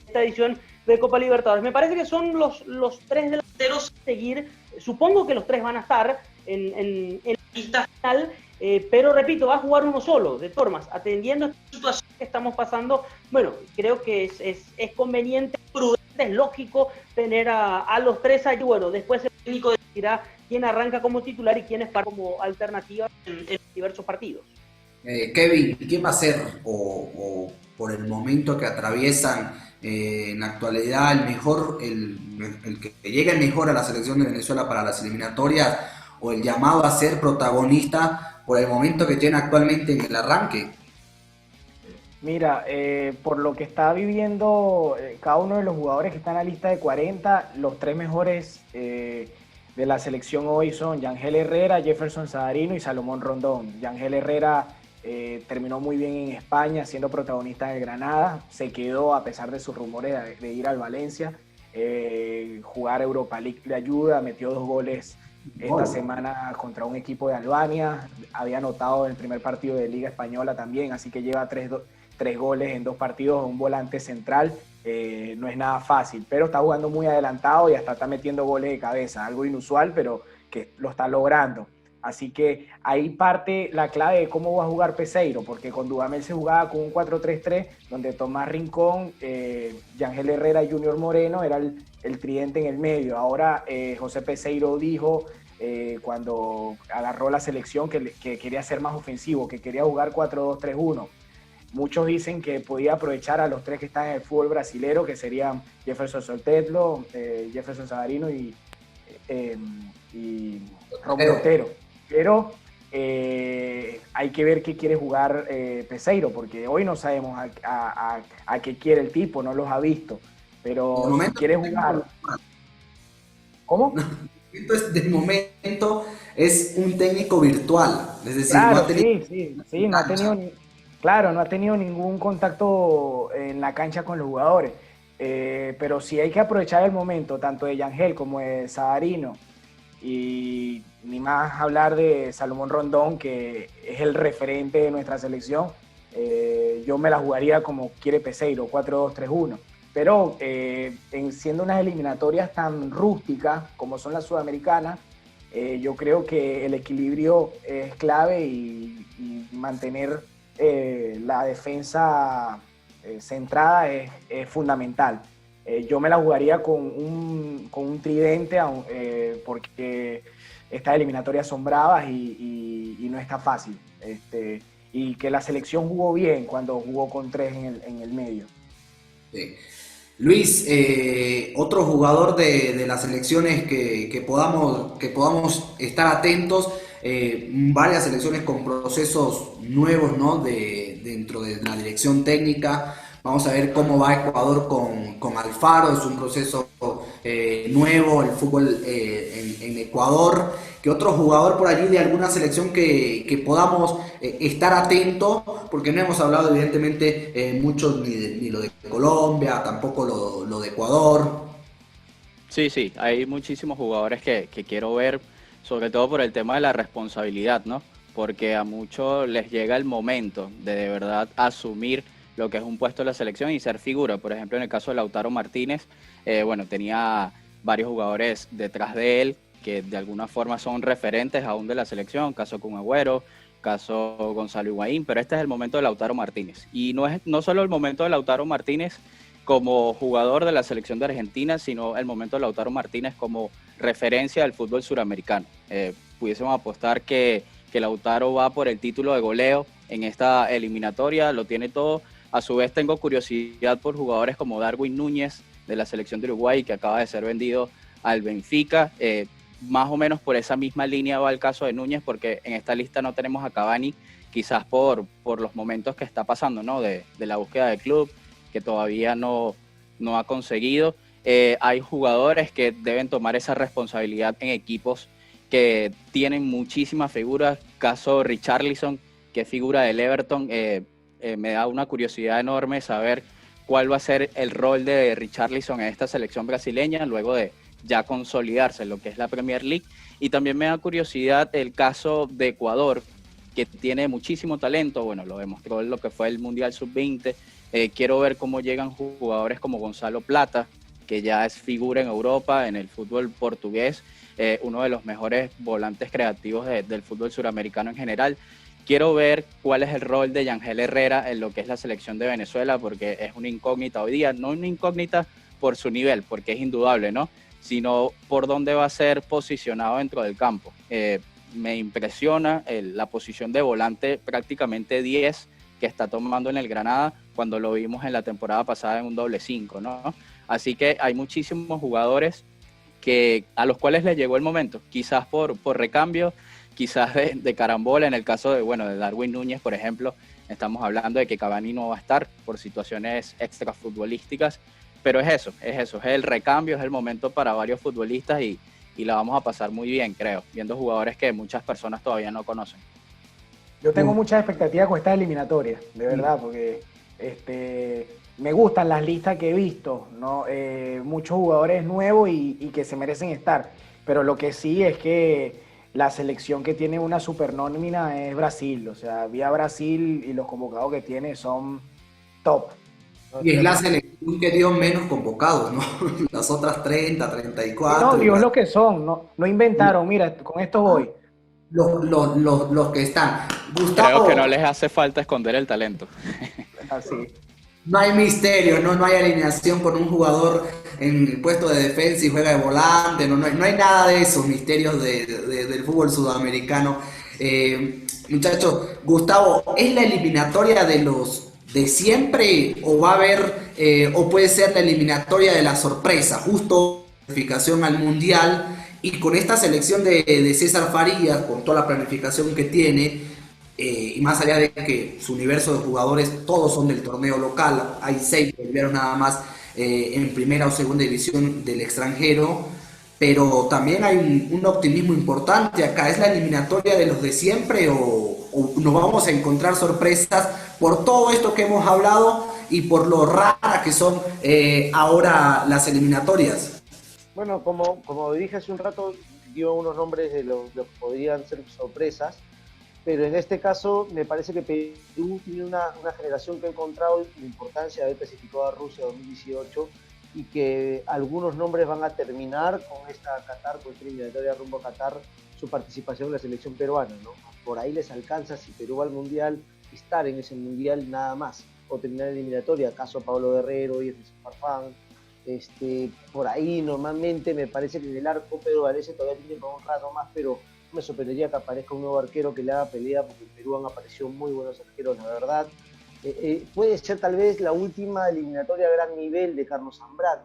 en esta edición de Copa Libertadores. Me parece que son los 3 delanteros a seguir. Supongo que los 3 van a estar en la lista final, pero repito, va a jugar uno solo, de formas, atendiendo esta situación que estamos pasando. Bueno, creo que es conveniente, prudente, es lógico tener a los 3 allí. Bueno, después el técnico decidirá quién arranca como titular y quién es para como alternativa en diversos partidos. Kevin, ¿quién va a ser o por el momento que atraviesan en la actualidad el que llegue mejor a la selección de Venezuela para las eliminatorias o el llamado a ser protagonista por el momento que tiene actualmente en el arranque? Mira, por lo que está viviendo cada uno de los jugadores que están en la lista de 40, los 3 mejores de la selección hoy son Yangel Herrera, Jefferson Sadarino y Salomón Rondón. Yangel Herrera terminó muy bien en España, siendo protagonista de Granada, se quedó a pesar de sus rumores de ir al Valencia. Jugar Europa League le ayuda, metió 2 goles esta semana contra un equipo de Albania, había anotado en el primer partido de Liga Española también, así que lleva 3 goles en 2 partidos, un volante central. No es nada fácil, pero está jugando muy adelantado y hasta está metiendo goles de cabeza, algo inusual, pero que lo está logrando. Así que ahí parte la clave de cómo va a jugar Peseiro, porque con Dudamel se jugaba con un 4-3-3, donde Tomás Rincón, Yangel Herrera y Junior Moreno era el tridente en el medio. Ahora José Peseiro dijo, cuando agarró la selección, que quería ser más ofensivo, que quería jugar 4-2-3-1. Muchos dicen que podía aprovechar a los tres que están en el fútbol brasilero, que serían Jefferson Soteldo, Jefferson Savarino y Romero Otero. Pero hay que ver qué quiere jugar Peseiro, porque hoy no sabemos a qué quiere el tipo, no los ha visto. Pero si quiere jugar... ¿Cómo? De momento es un técnico virtual, es decir, claro, no ha tenido sí, no ha tenido, claro, no ha tenido ningún contacto en la cancha con los jugadores, pero sí hay que aprovechar el momento, tanto de Yangel como de Savarino, y ni más hablar de Salomón Rondón, que es el referente de nuestra selección. Yo me la jugaría como quiere Peseiro, 4-2-3-1. Pero siendo unas eliminatorias tan rústicas como son las sudamericanas, yo creo que el equilibrio es clave y mantener la defensa centrada es fundamental. Yo me la jugaría con un tridente porque estas eliminatorias son bravas y no está fácil. Y que la selección jugó bien cuando jugó con tres en el medio. Sí. Luis, otro jugador de las selecciones que podamos estar atentos, varias selecciones con procesos nuevos, ¿no? Dentro de la dirección técnica. Vamos a ver cómo va Ecuador con Alfaro, es un proceso nuevo, el fútbol en Ecuador. ¿Qué otro jugador por allí de alguna selección que podamos estar atentos? Porque no hemos hablado evidentemente mucho ni lo de Colombia, tampoco lo de Ecuador. Sí, hay muchísimos jugadores que quiero ver, sobre todo por el tema de la responsabilidad, ¿no? Porque a muchos les llega el momento de verdad asumir lo que es un puesto en la selección y ser figura. Por ejemplo, en el caso de Lautaro Martínez, tenía varios jugadores detrás de él que de alguna forma son referentes aún de la selección, caso Kun Agüero, caso Gonzalo Higuaín, pero este es el momento de Lautaro Martínez. Y no solo el momento de Lautaro Martínez como jugador de la selección de Argentina, sino el momento de Lautaro Martínez como referencia del fútbol suramericano. Pudiésemos apostar que Lautaro va por el título de goleo en esta eliminatoria, lo tiene todo. A su vez tengo curiosidad por jugadores como Darwin Núñez de la selección de Uruguay, que acaba de ser vendido al Benfica. Más o menos por esa misma línea va el caso de Núñez, porque en esta lista no tenemos a Cavani, quizás por los momentos que está pasando, ¿no? De la búsqueda del club, que todavía no ha conseguido. Hay jugadores que deben tomar esa responsabilidad en equipos que tienen muchísimas figuras, caso Richarlison, que es figura del Everton. Me da una curiosidad enorme saber cuál va a ser el rol de Richarlison en esta selección brasileña, luego de ya consolidarse en lo que es la Premier League. Y también me da curiosidad el caso de Ecuador, que tiene muchísimo talento, bueno, lo demostró en lo que fue el Mundial Sub-20. Quiero ver cómo llegan jugadores como Gonzalo Plata, que ya es figura en Europa, en el fútbol portugués, uno de los mejores volantes creativos del fútbol suramericano en general. Quiero ver cuál es el rol de Yangel Herrera en lo que es la selección de Venezuela, porque es una incógnita hoy día, no una incógnita por su nivel, porque es indudable, ¿no? Sino por dónde va a ser posicionado dentro del campo. Me impresiona la posición de volante prácticamente 10 que está tomando en el Granada, cuando lo vimos en la temporada pasada en un doble 5, ¿no? Así que hay muchísimos jugadores a los cuales les llegó el momento, quizás por recambio, quizás de carambola. En el caso de Darwin Núñez, por ejemplo, estamos hablando de que Cavani no va a estar por situaciones extrafutbolísticas, pero es el recambio, es el momento para varios futbolistas y la vamos a pasar muy bien, creo, viendo jugadores que muchas personas todavía no conocen. Yo tengo muchas expectativas con esta eliminatoria, de verdad, porque me gustan las listas que he visto, ¿no? Muchos jugadores nuevos y que se merecen estar, pero lo que sí es que la selección que tiene una supernómina es Brasil, o sea, vi a Brasil y los convocados que tiene son top. Y es la selección que dio menos convocados, ¿no? Las otras 30, 34. No, Dios lo que son, no inventaron, mira, con esto voy. los que están. Creo Gustavo, que no les hace falta esconder el talento. Así. no hay misterio, no hay alineación con un jugador en el puesto de defensa y juega de volante, no hay nada de esos misterios del fútbol sudamericano. Muchachos, Gustavo, ¿es la eliminatoria de los de siempre o va a haber, o puede ser la eliminatoria de la sorpresa, justo clasificación al Mundial? Y con esta selección de César Farías, con toda la planificación que tiene, y más allá de que su universo de jugadores todos son del torneo local, hay 6 bolivianos nada más en primera o segunda división del extranjero, pero también hay un optimismo importante acá. ¿Es la eliminatoria de los de siempre o nos vamos a encontrar sorpresas por todo esto que hemos hablado y por lo raras que son ahora las eliminatorias? Bueno, como dije hace un rato, dio unos nombres de lo que podrían ser sorpresas, pero en este caso me parece que Perú tiene una generación que ha encontrado la importancia de haber clasificado a Rusia 2018 y que algunos nombres van a terminar con esta Qatar, con esta eliminatoria rumbo a Qatar, su participación en la selección peruana, ¿no? Por ahí les alcanza, si Perú va al Mundial, estar en ese Mundial nada más, o terminar la eliminatoria, caso Pablo Guerrero y Farfán. Por ahí normalmente me parece que en el arco Pedro Galese todavía tiene para un rato más, pero me sorprendería que aparezca un nuevo arquero que le haga pelea, porque en Perú han aparecido muy buenos arqueros, la verdad. Puede ser tal vez la última eliminatoria a gran nivel de Carlos Zambrano,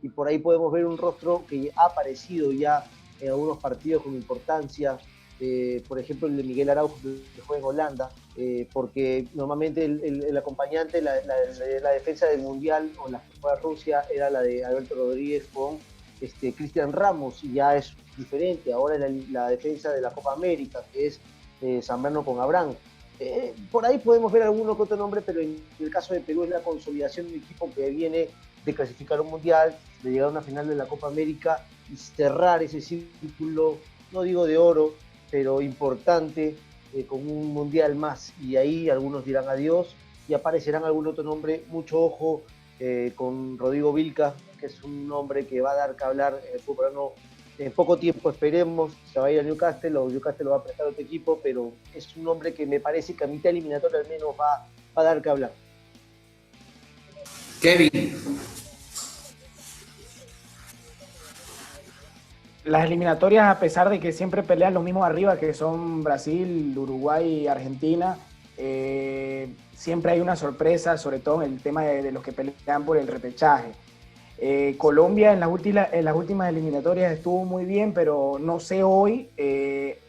y por ahí podemos ver un rostro que ha aparecido ya en algunos partidos con importancia, por ejemplo el de Miguel Araujo que juega en Holanda, porque normalmente el acompañante, la defensa del Mundial o la que fue a Rusia era la de Alberto Rodríguez con Cristian Ramos, y ya es diferente, ahora es la defensa de la Copa América, que es Zambrano con Abraham. Por ahí podemos ver alguno que otro nombre, pero en el caso de Perú es la consolidación de un equipo que viene de clasificar un Mundial, de llegar a una final de la Copa América y cerrar ese círculo, no digo de oro, pero importante, con un Mundial más. Y ahí algunos dirán adiós y aparecerán algún otro nombre. Mucho ojo con Rodrigo Vilca, que es un nombre que va a dar que hablar en el fútbol peruano. En poco tiempo esperemos, se va a ir a Newcastle, o Newcastle lo va a prestar a otro equipo, pero es un hombre que me parece que a mitad eliminatoria al menos va a dar que hablar. Kevin. Las eliminatorias, a pesar de que siempre pelean los mismos arriba, que son Brasil, Uruguay y Argentina, siempre hay una sorpresa, sobre todo en el tema de los que pelean por el repechaje. Colombia en las últimas eliminatorias estuvo muy bien, pero no sé hoy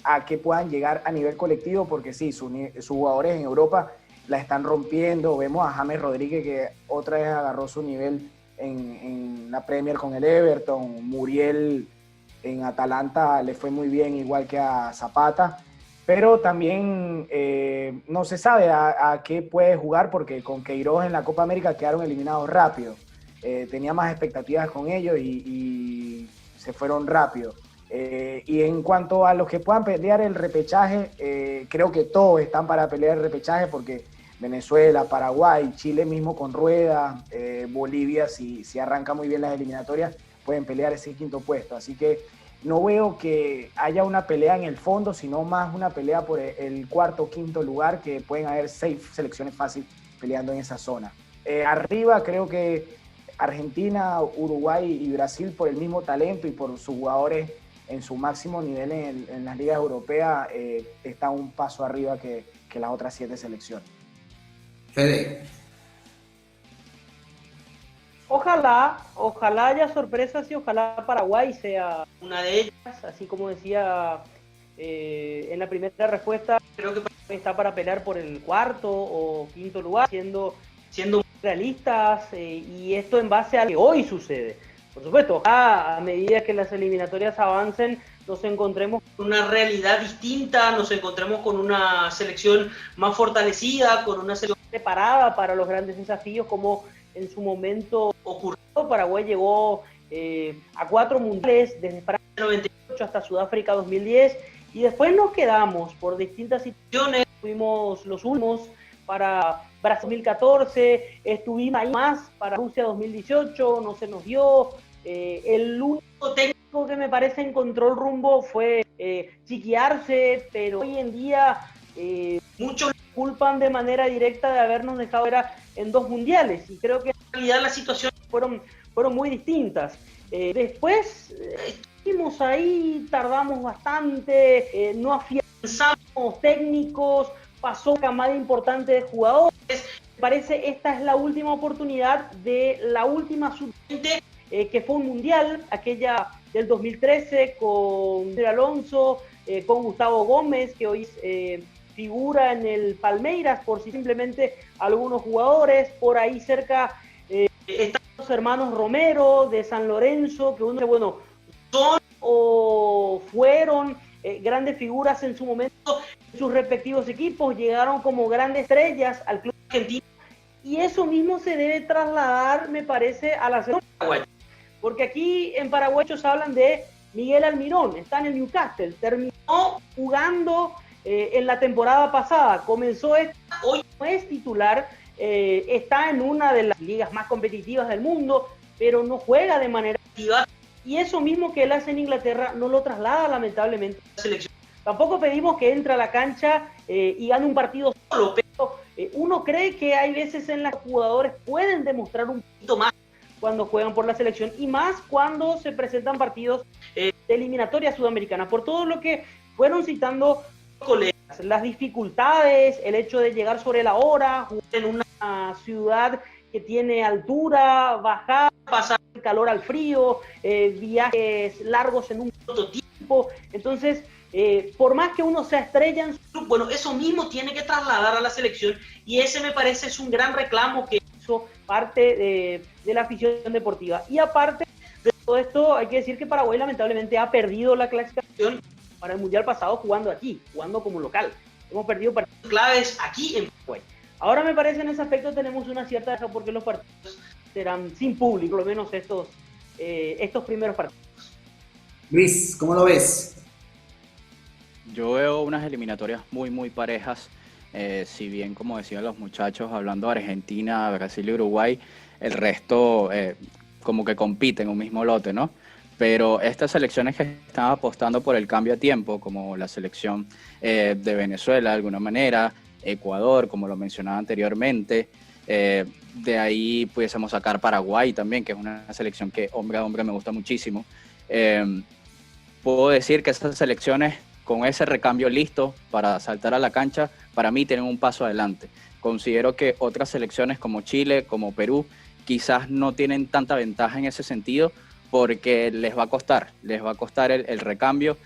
a qué puedan llegar a nivel colectivo, porque sí, sus jugadores en Europa la están rompiendo. Vemos a James Rodríguez, que otra vez agarró su nivel en la Premier con el Everton. Muriel en Atalanta le fue muy bien, igual que a Zapata, pero también no se sabe a qué puede jugar, porque con Queiroz en la Copa América quedaron eliminados rápido. Tenía más expectativas con ellos y se fueron rápido. Y en cuanto a los que puedan pelear el repechaje, creo que todos están para pelear el repechaje, porque Venezuela, Paraguay, Chile mismo con Rueda, Bolivia, si arranca muy bien las eliminatorias, pueden pelear ese quinto puesto. Así que no veo que haya una pelea en el fondo, sino más una pelea por el cuarto o quinto lugar, que pueden haber 6 selecciones fáciles peleando en esa zona. Arriba creo que Argentina, Uruguay y Brasil, por el mismo talento y por sus jugadores en su máximo nivel en las ligas europeas, están un paso arriba que las otras 7 selecciones. Fede. Ojalá haya sorpresas y ojalá Paraguay sea una de ellas, así como decía en la primera respuesta. Creo que Paraguay está para pelear por el cuarto o quinto lugar, siendo realistas, y esto en base a lo que hoy sucede. Por supuesto, a medida que las eliminatorias avancen, nos encontremos con una realidad distinta, nos encontremos con una selección más fortalecida, con una selección preparada para los grandes desafíos, como en su momento ocurrió. Paraguay llegó a 4 mundiales, desde Francia 98 hasta Sudáfrica 2010, y después nos quedamos por distintas situaciones. Fuimos los últimos para Brasil 2014, estuvimos ahí más para Rusia 2018, no se nos dio. El único técnico Lo que me parece encontró el rumbo fue chiquearse, pero hoy en día muchos culpan de manera directa de habernos dejado en 2 mundiales, y creo que en realidad las situaciones fueron muy distintas. Después estuvimos ahí, tardamos bastante, no afianzamos técnicos, pasó una camada importante de jugadores. Me parece esta es la última oportunidad de la última sub-20, que fue un mundial, aquella del 2013 con Alonso, con Gustavo Gómez, que hoy figura en el Palmeiras, por si simplemente algunos jugadores. Por ahí cerca están los hermanos Romero de San Lorenzo, que uno, bueno, son o fueron grandes figuras en su momento en sus respectivos equipos, llegaron como grandes estrellas al club argentino, y eso mismo se debe trasladar, me parece, a la selección paraguaya. Porque aquí en Paraguay ellos hablan de Miguel Almirón, está en el Newcastle, terminó jugando en la temporada pasada, comenzó hoy no es titular, está en una de las ligas más competitivas del mundo, pero no juega de manera activa, y eso mismo que él hace en Inglaterra no lo traslada lamentablemente a la selección. Tampoco pedimos que entre a la cancha y gane un partido solo, pero uno cree que hay veces en las que los jugadores pueden demostrar un poquito más cuando juegan por la selección, y más cuando se presentan partidos de eliminatoria sudamericana, por todo lo que fueron citando colegas, las dificultades, el hecho de llegar sobre la hora, jugar en una ciudad que tiene altura, bajar, pasar el calor al frío, viajes largos en un corto tiempo. Entonces, por más que uno se estrella en su club, bueno, eso mismo tiene que trasladar a la selección, y ese me parece es un gran reclamo que hizo parte de la afición deportiva. Y aparte de todo esto, hay que decir que Paraguay lamentablemente ha perdido la clasificación para el Mundial pasado jugando aquí, jugando como local. Hemos perdido partidos claves aquí en Paraguay. Ahora me parece en ese aspecto tenemos una cierta deja porque los partidos serán sin público, por lo menos estos primeros partidos. Luis, ¿cómo lo ves? Yo veo unas eliminatorias muy, muy parejas. Si bien, como decían los muchachos, hablando de Argentina, Brasil y Uruguay, el resto como que compiten en un mismo lote, ¿no? Pero estas selecciones que están apostando por el cambio a tiempo, como la selección de Venezuela de alguna manera, Ecuador, como lo mencionaba anteriormente, de ahí pudiésemos sacar Paraguay también, que es una selección que hombre a hombre me gusta muchísimo. Puedo decir que esas selecciones, con ese recambio listo para saltar a la cancha, para mí tienen un paso adelante. Considero que otras selecciones como Chile, como Perú, quizás no tienen tanta ventaja en ese sentido, porque les va a costar el recambio.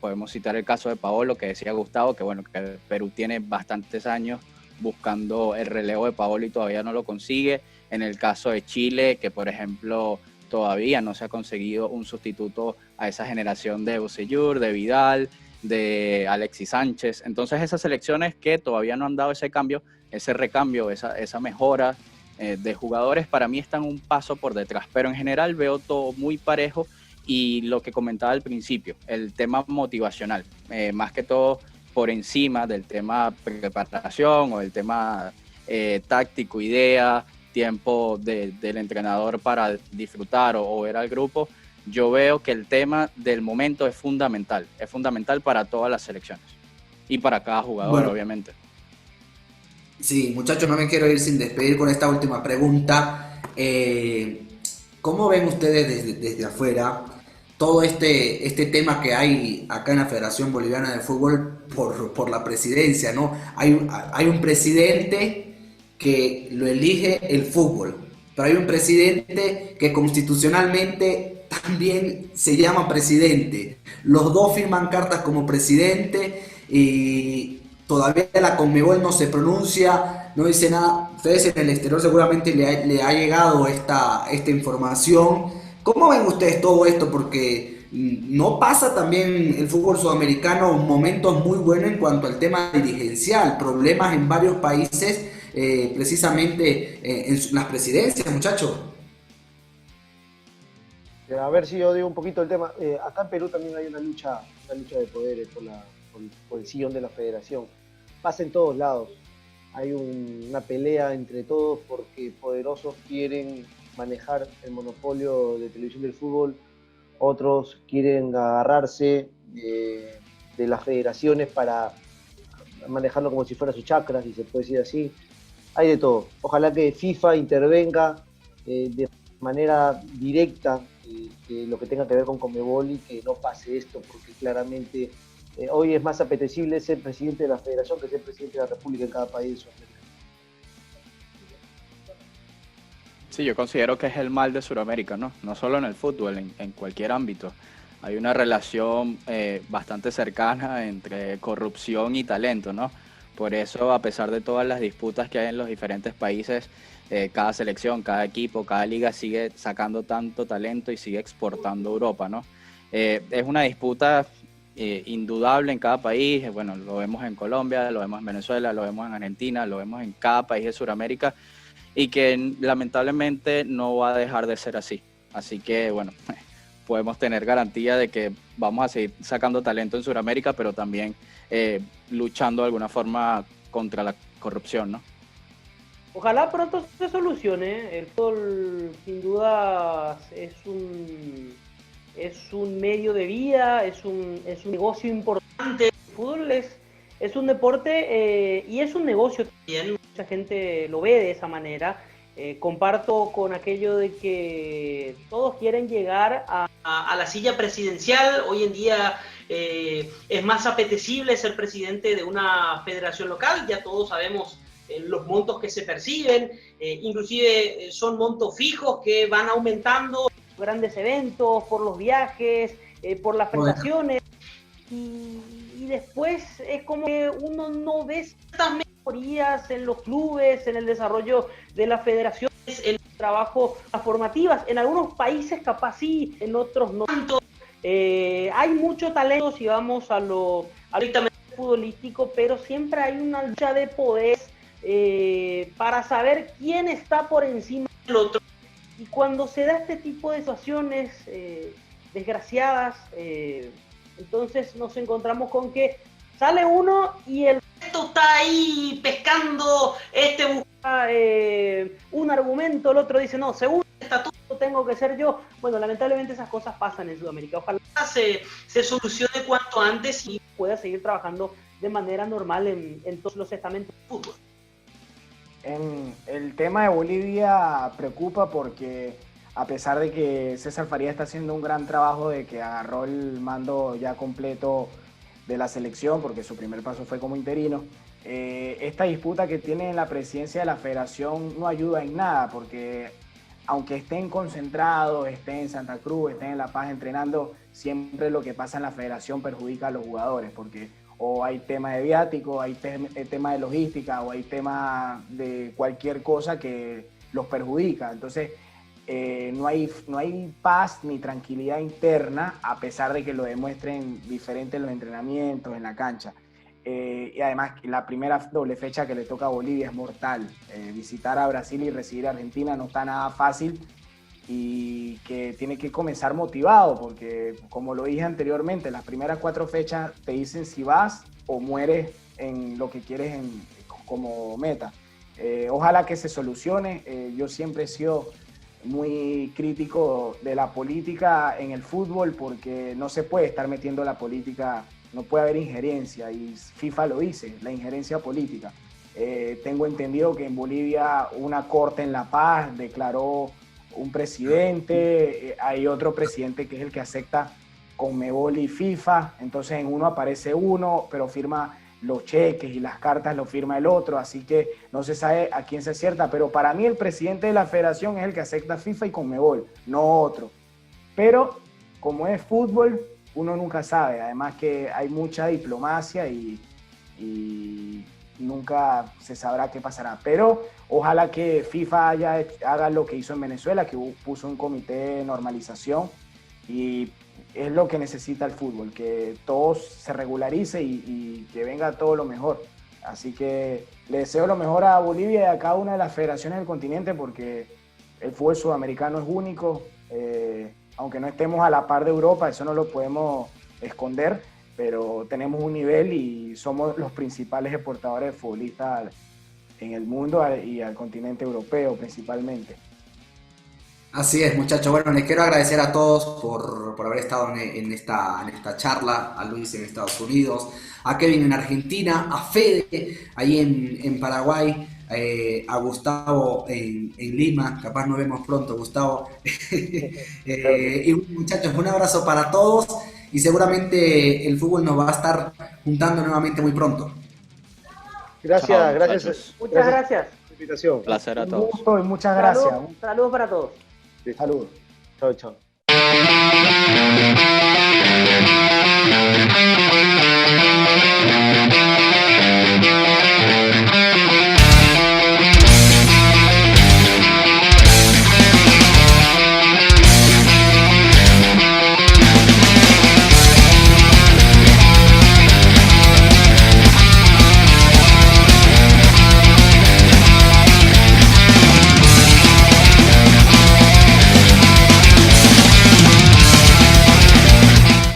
Podemos citar el caso de Paolo, que decía Gustavo, que bueno, que Perú tiene bastantes años buscando el relevo de Paolo y todavía no lo consigue. En el caso de Chile, que por ejemplo todavía no se ha conseguido un sustituto a esa generación de Bocellur, de Vidal, de Alexis Sánchez. Entonces esas selecciones que todavía no han dado ese cambio, ese recambio, esa mejora de jugadores, para mí están un paso por detrás, pero en general veo todo muy parejo. Y lo que comentaba al principio, el tema motivacional, más que todo por encima del tema preparación o del tema táctico, idea, tiempo del entrenador para disfrutar o ver al grupo. Yo veo que el tema del momento es fundamental para todas las selecciones y para cada jugador, bueno, obviamente. Sí, muchachos, no me quiero ir sin despedir con esta última pregunta. ¿Cómo ven ustedes desde afuera todo este tema que hay acá en la Federación Boliviana de Fútbol por la presidencia, ¿no? Hay un presidente que lo elige el fútbol, pero hay un presidente que constitucionalmente también se llama presidente. Los dos firman cartas como presidente y todavía la Conmebol no se pronuncia, no dice nada. Ustedes en el exterior seguramente le ha llegado esta información. ¿Cómo ven ustedes todo esto? Porque no pasa también el fútbol sudamericano momentos muy buenos en cuanto al tema dirigencial, problemas en varios países, precisamente en las presidencias, muchachos. A ver si yo digo un poquito el tema. Acá en Perú también hay una lucha de poderes por el sillón de la federación. Pasa en todos lados. Hay una pelea entre todos porque poderosos quieren manejar el monopolio de televisión del fútbol. otros quieren agarrarse de las federaciones para manejarlo como si fuera su chakra, si se puede decir así. Hay de todo. Ojalá que FIFA intervenga de manera directa lo que tenga que ver con Conmebol y que no pase esto, porque claramente hoy es más apetecible ser presidente de la federación que ser presidente de la república en cada país de Sudamérica. Sí, yo considero que es el mal de Sudamérica, ¿no? No solo en el fútbol, en cualquier ámbito. Hay una relación bastante cercana entre corrupción y talento, ¿no? Por eso, a pesar de todas las disputas que hay en los diferentes países, cada selección, cada equipo, cada liga sigue sacando tanto talento y sigue exportando a Europa, ¿no? Es una disputa indudable en cada país. Bueno, lo vemos en Colombia, lo vemos en Venezuela, lo vemos en Argentina, lo vemos en cada país de Sudamérica, y que lamentablemente no va a dejar de ser así. Así que, bueno, podemos tener garantía de que vamos a seguir sacando talento en Sudamérica, pero también luchando de alguna forma contra la corrupción, ¿no? Ojalá pronto se solucione. El fútbol sin duda es un medio de vida, es un negocio importante. El fútbol es un deporte y es un negocio también. Mucha gente lo ve de esa manera. Comparto con aquello de que todos quieren llegar a la silla presidencial. Hoy en día es más apetecible ser presidente de una federación local. Ya todos sabemos los montos que se perciben, inclusive son montos fijos que van aumentando por grandes eventos, por los viajes, por las prestaciones, y después es como que uno no ve ciertas mejorías en los clubes, en el desarrollo de las federaciones, en el trabajo, las formativas. En algunos países capaz sí, en otros no tanto. Hay mucho talento si vamos a lo estrictamente futbolístico, pero siempre hay una lucha de poder para saber quién está por encima del otro. Y cuando se da este tipo de situaciones desgraciadas, entonces nos encontramos con que sale uno y el resto está ahí pescando, busca un argumento, el otro dice, no, según el estatuto tengo que ser yo. Bueno, lamentablemente esas cosas pasan en Sudamérica. Ojalá se solucione cuanto antes y pueda seguir trabajando de manera normal en todos los estamentos de fútbol. El tema de Bolivia preocupa porque a pesar de que César Farías está haciendo un gran trabajo de que agarró el mando ya completo de la selección, porque su primer paso fue como interino, esta disputa que tiene en la presidencia de la federación no ayuda en nada, porque aunque estén concentrados, estén en Santa Cruz, estén en La Paz entrenando, siempre lo que pasa en la federación perjudica a los jugadores, porque o hay tema de viático, hay tema de logística, o hay tema de cualquier cosa que los perjudica. Entonces, no hay paz ni tranquilidad interna, a pesar de que lo demuestren diferente en los entrenamientos, en la cancha. Y además, la primera doble fecha que le toca a Bolivia es mortal. Visitar a Brasil y recibir a Argentina no está nada fácil, y que tiene que comenzar motivado, porque como lo dije anteriormente, las primeras 4 fechas te dicen si vas o mueres en lo que quieres como meta. Ojalá que se solucione. Yo siempre he sido muy crítico de la política en el fútbol, porque no se puede estar metiendo la política, no puede haber injerencia, y FIFA lo dice, la injerencia política. Tengo entendido que en Bolivia una corte en La Paz declaró un presidente, hay otro presidente que es el que acepta Conmebol y FIFA, entonces en uno aparece uno, pero firma los cheques y las cartas lo firma el otro, así que no se sabe a quién se acierta, pero para mí el presidente de la federación es el que acepta FIFA y Conmebol, no otro. Pero como es fútbol, uno nunca sabe, además que hay mucha diplomacia y nunca se sabrá qué pasará, pero ojalá que FIFA haga lo que hizo en Venezuela, que puso un comité de normalización, y es lo que necesita el fútbol, que todo se regularice y que venga todo lo mejor. Así que le deseo lo mejor a Bolivia y a cada una de las federaciones del continente, porque el fútbol sudamericano es único, aunque no estemos a la par de Europa, eso no lo podemos esconder, pero tenemos un nivel y somos los principales exportadores de futbolistas en el mundo y al continente europeo principalmente. Así es, muchachos. Bueno, les quiero agradecer a todos por haber estado en esta charla, a Luis en Estados Unidos, a Kevin en Argentina, a Fede ahí en Paraguay, a Gustavo en Lima, capaz nos vemos pronto, Gustavo. Y bueno, muchachos, un abrazo para todos y seguramente el fútbol nos va a estar juntando nuevamente muy pronto. Gracias, Chao, gracias. muchachos. Muchas gracias. Por la invitación. Placer a Un todos. gusto y muchas gracias. Saludos para todos. Listo. Saludos. Chao, chao.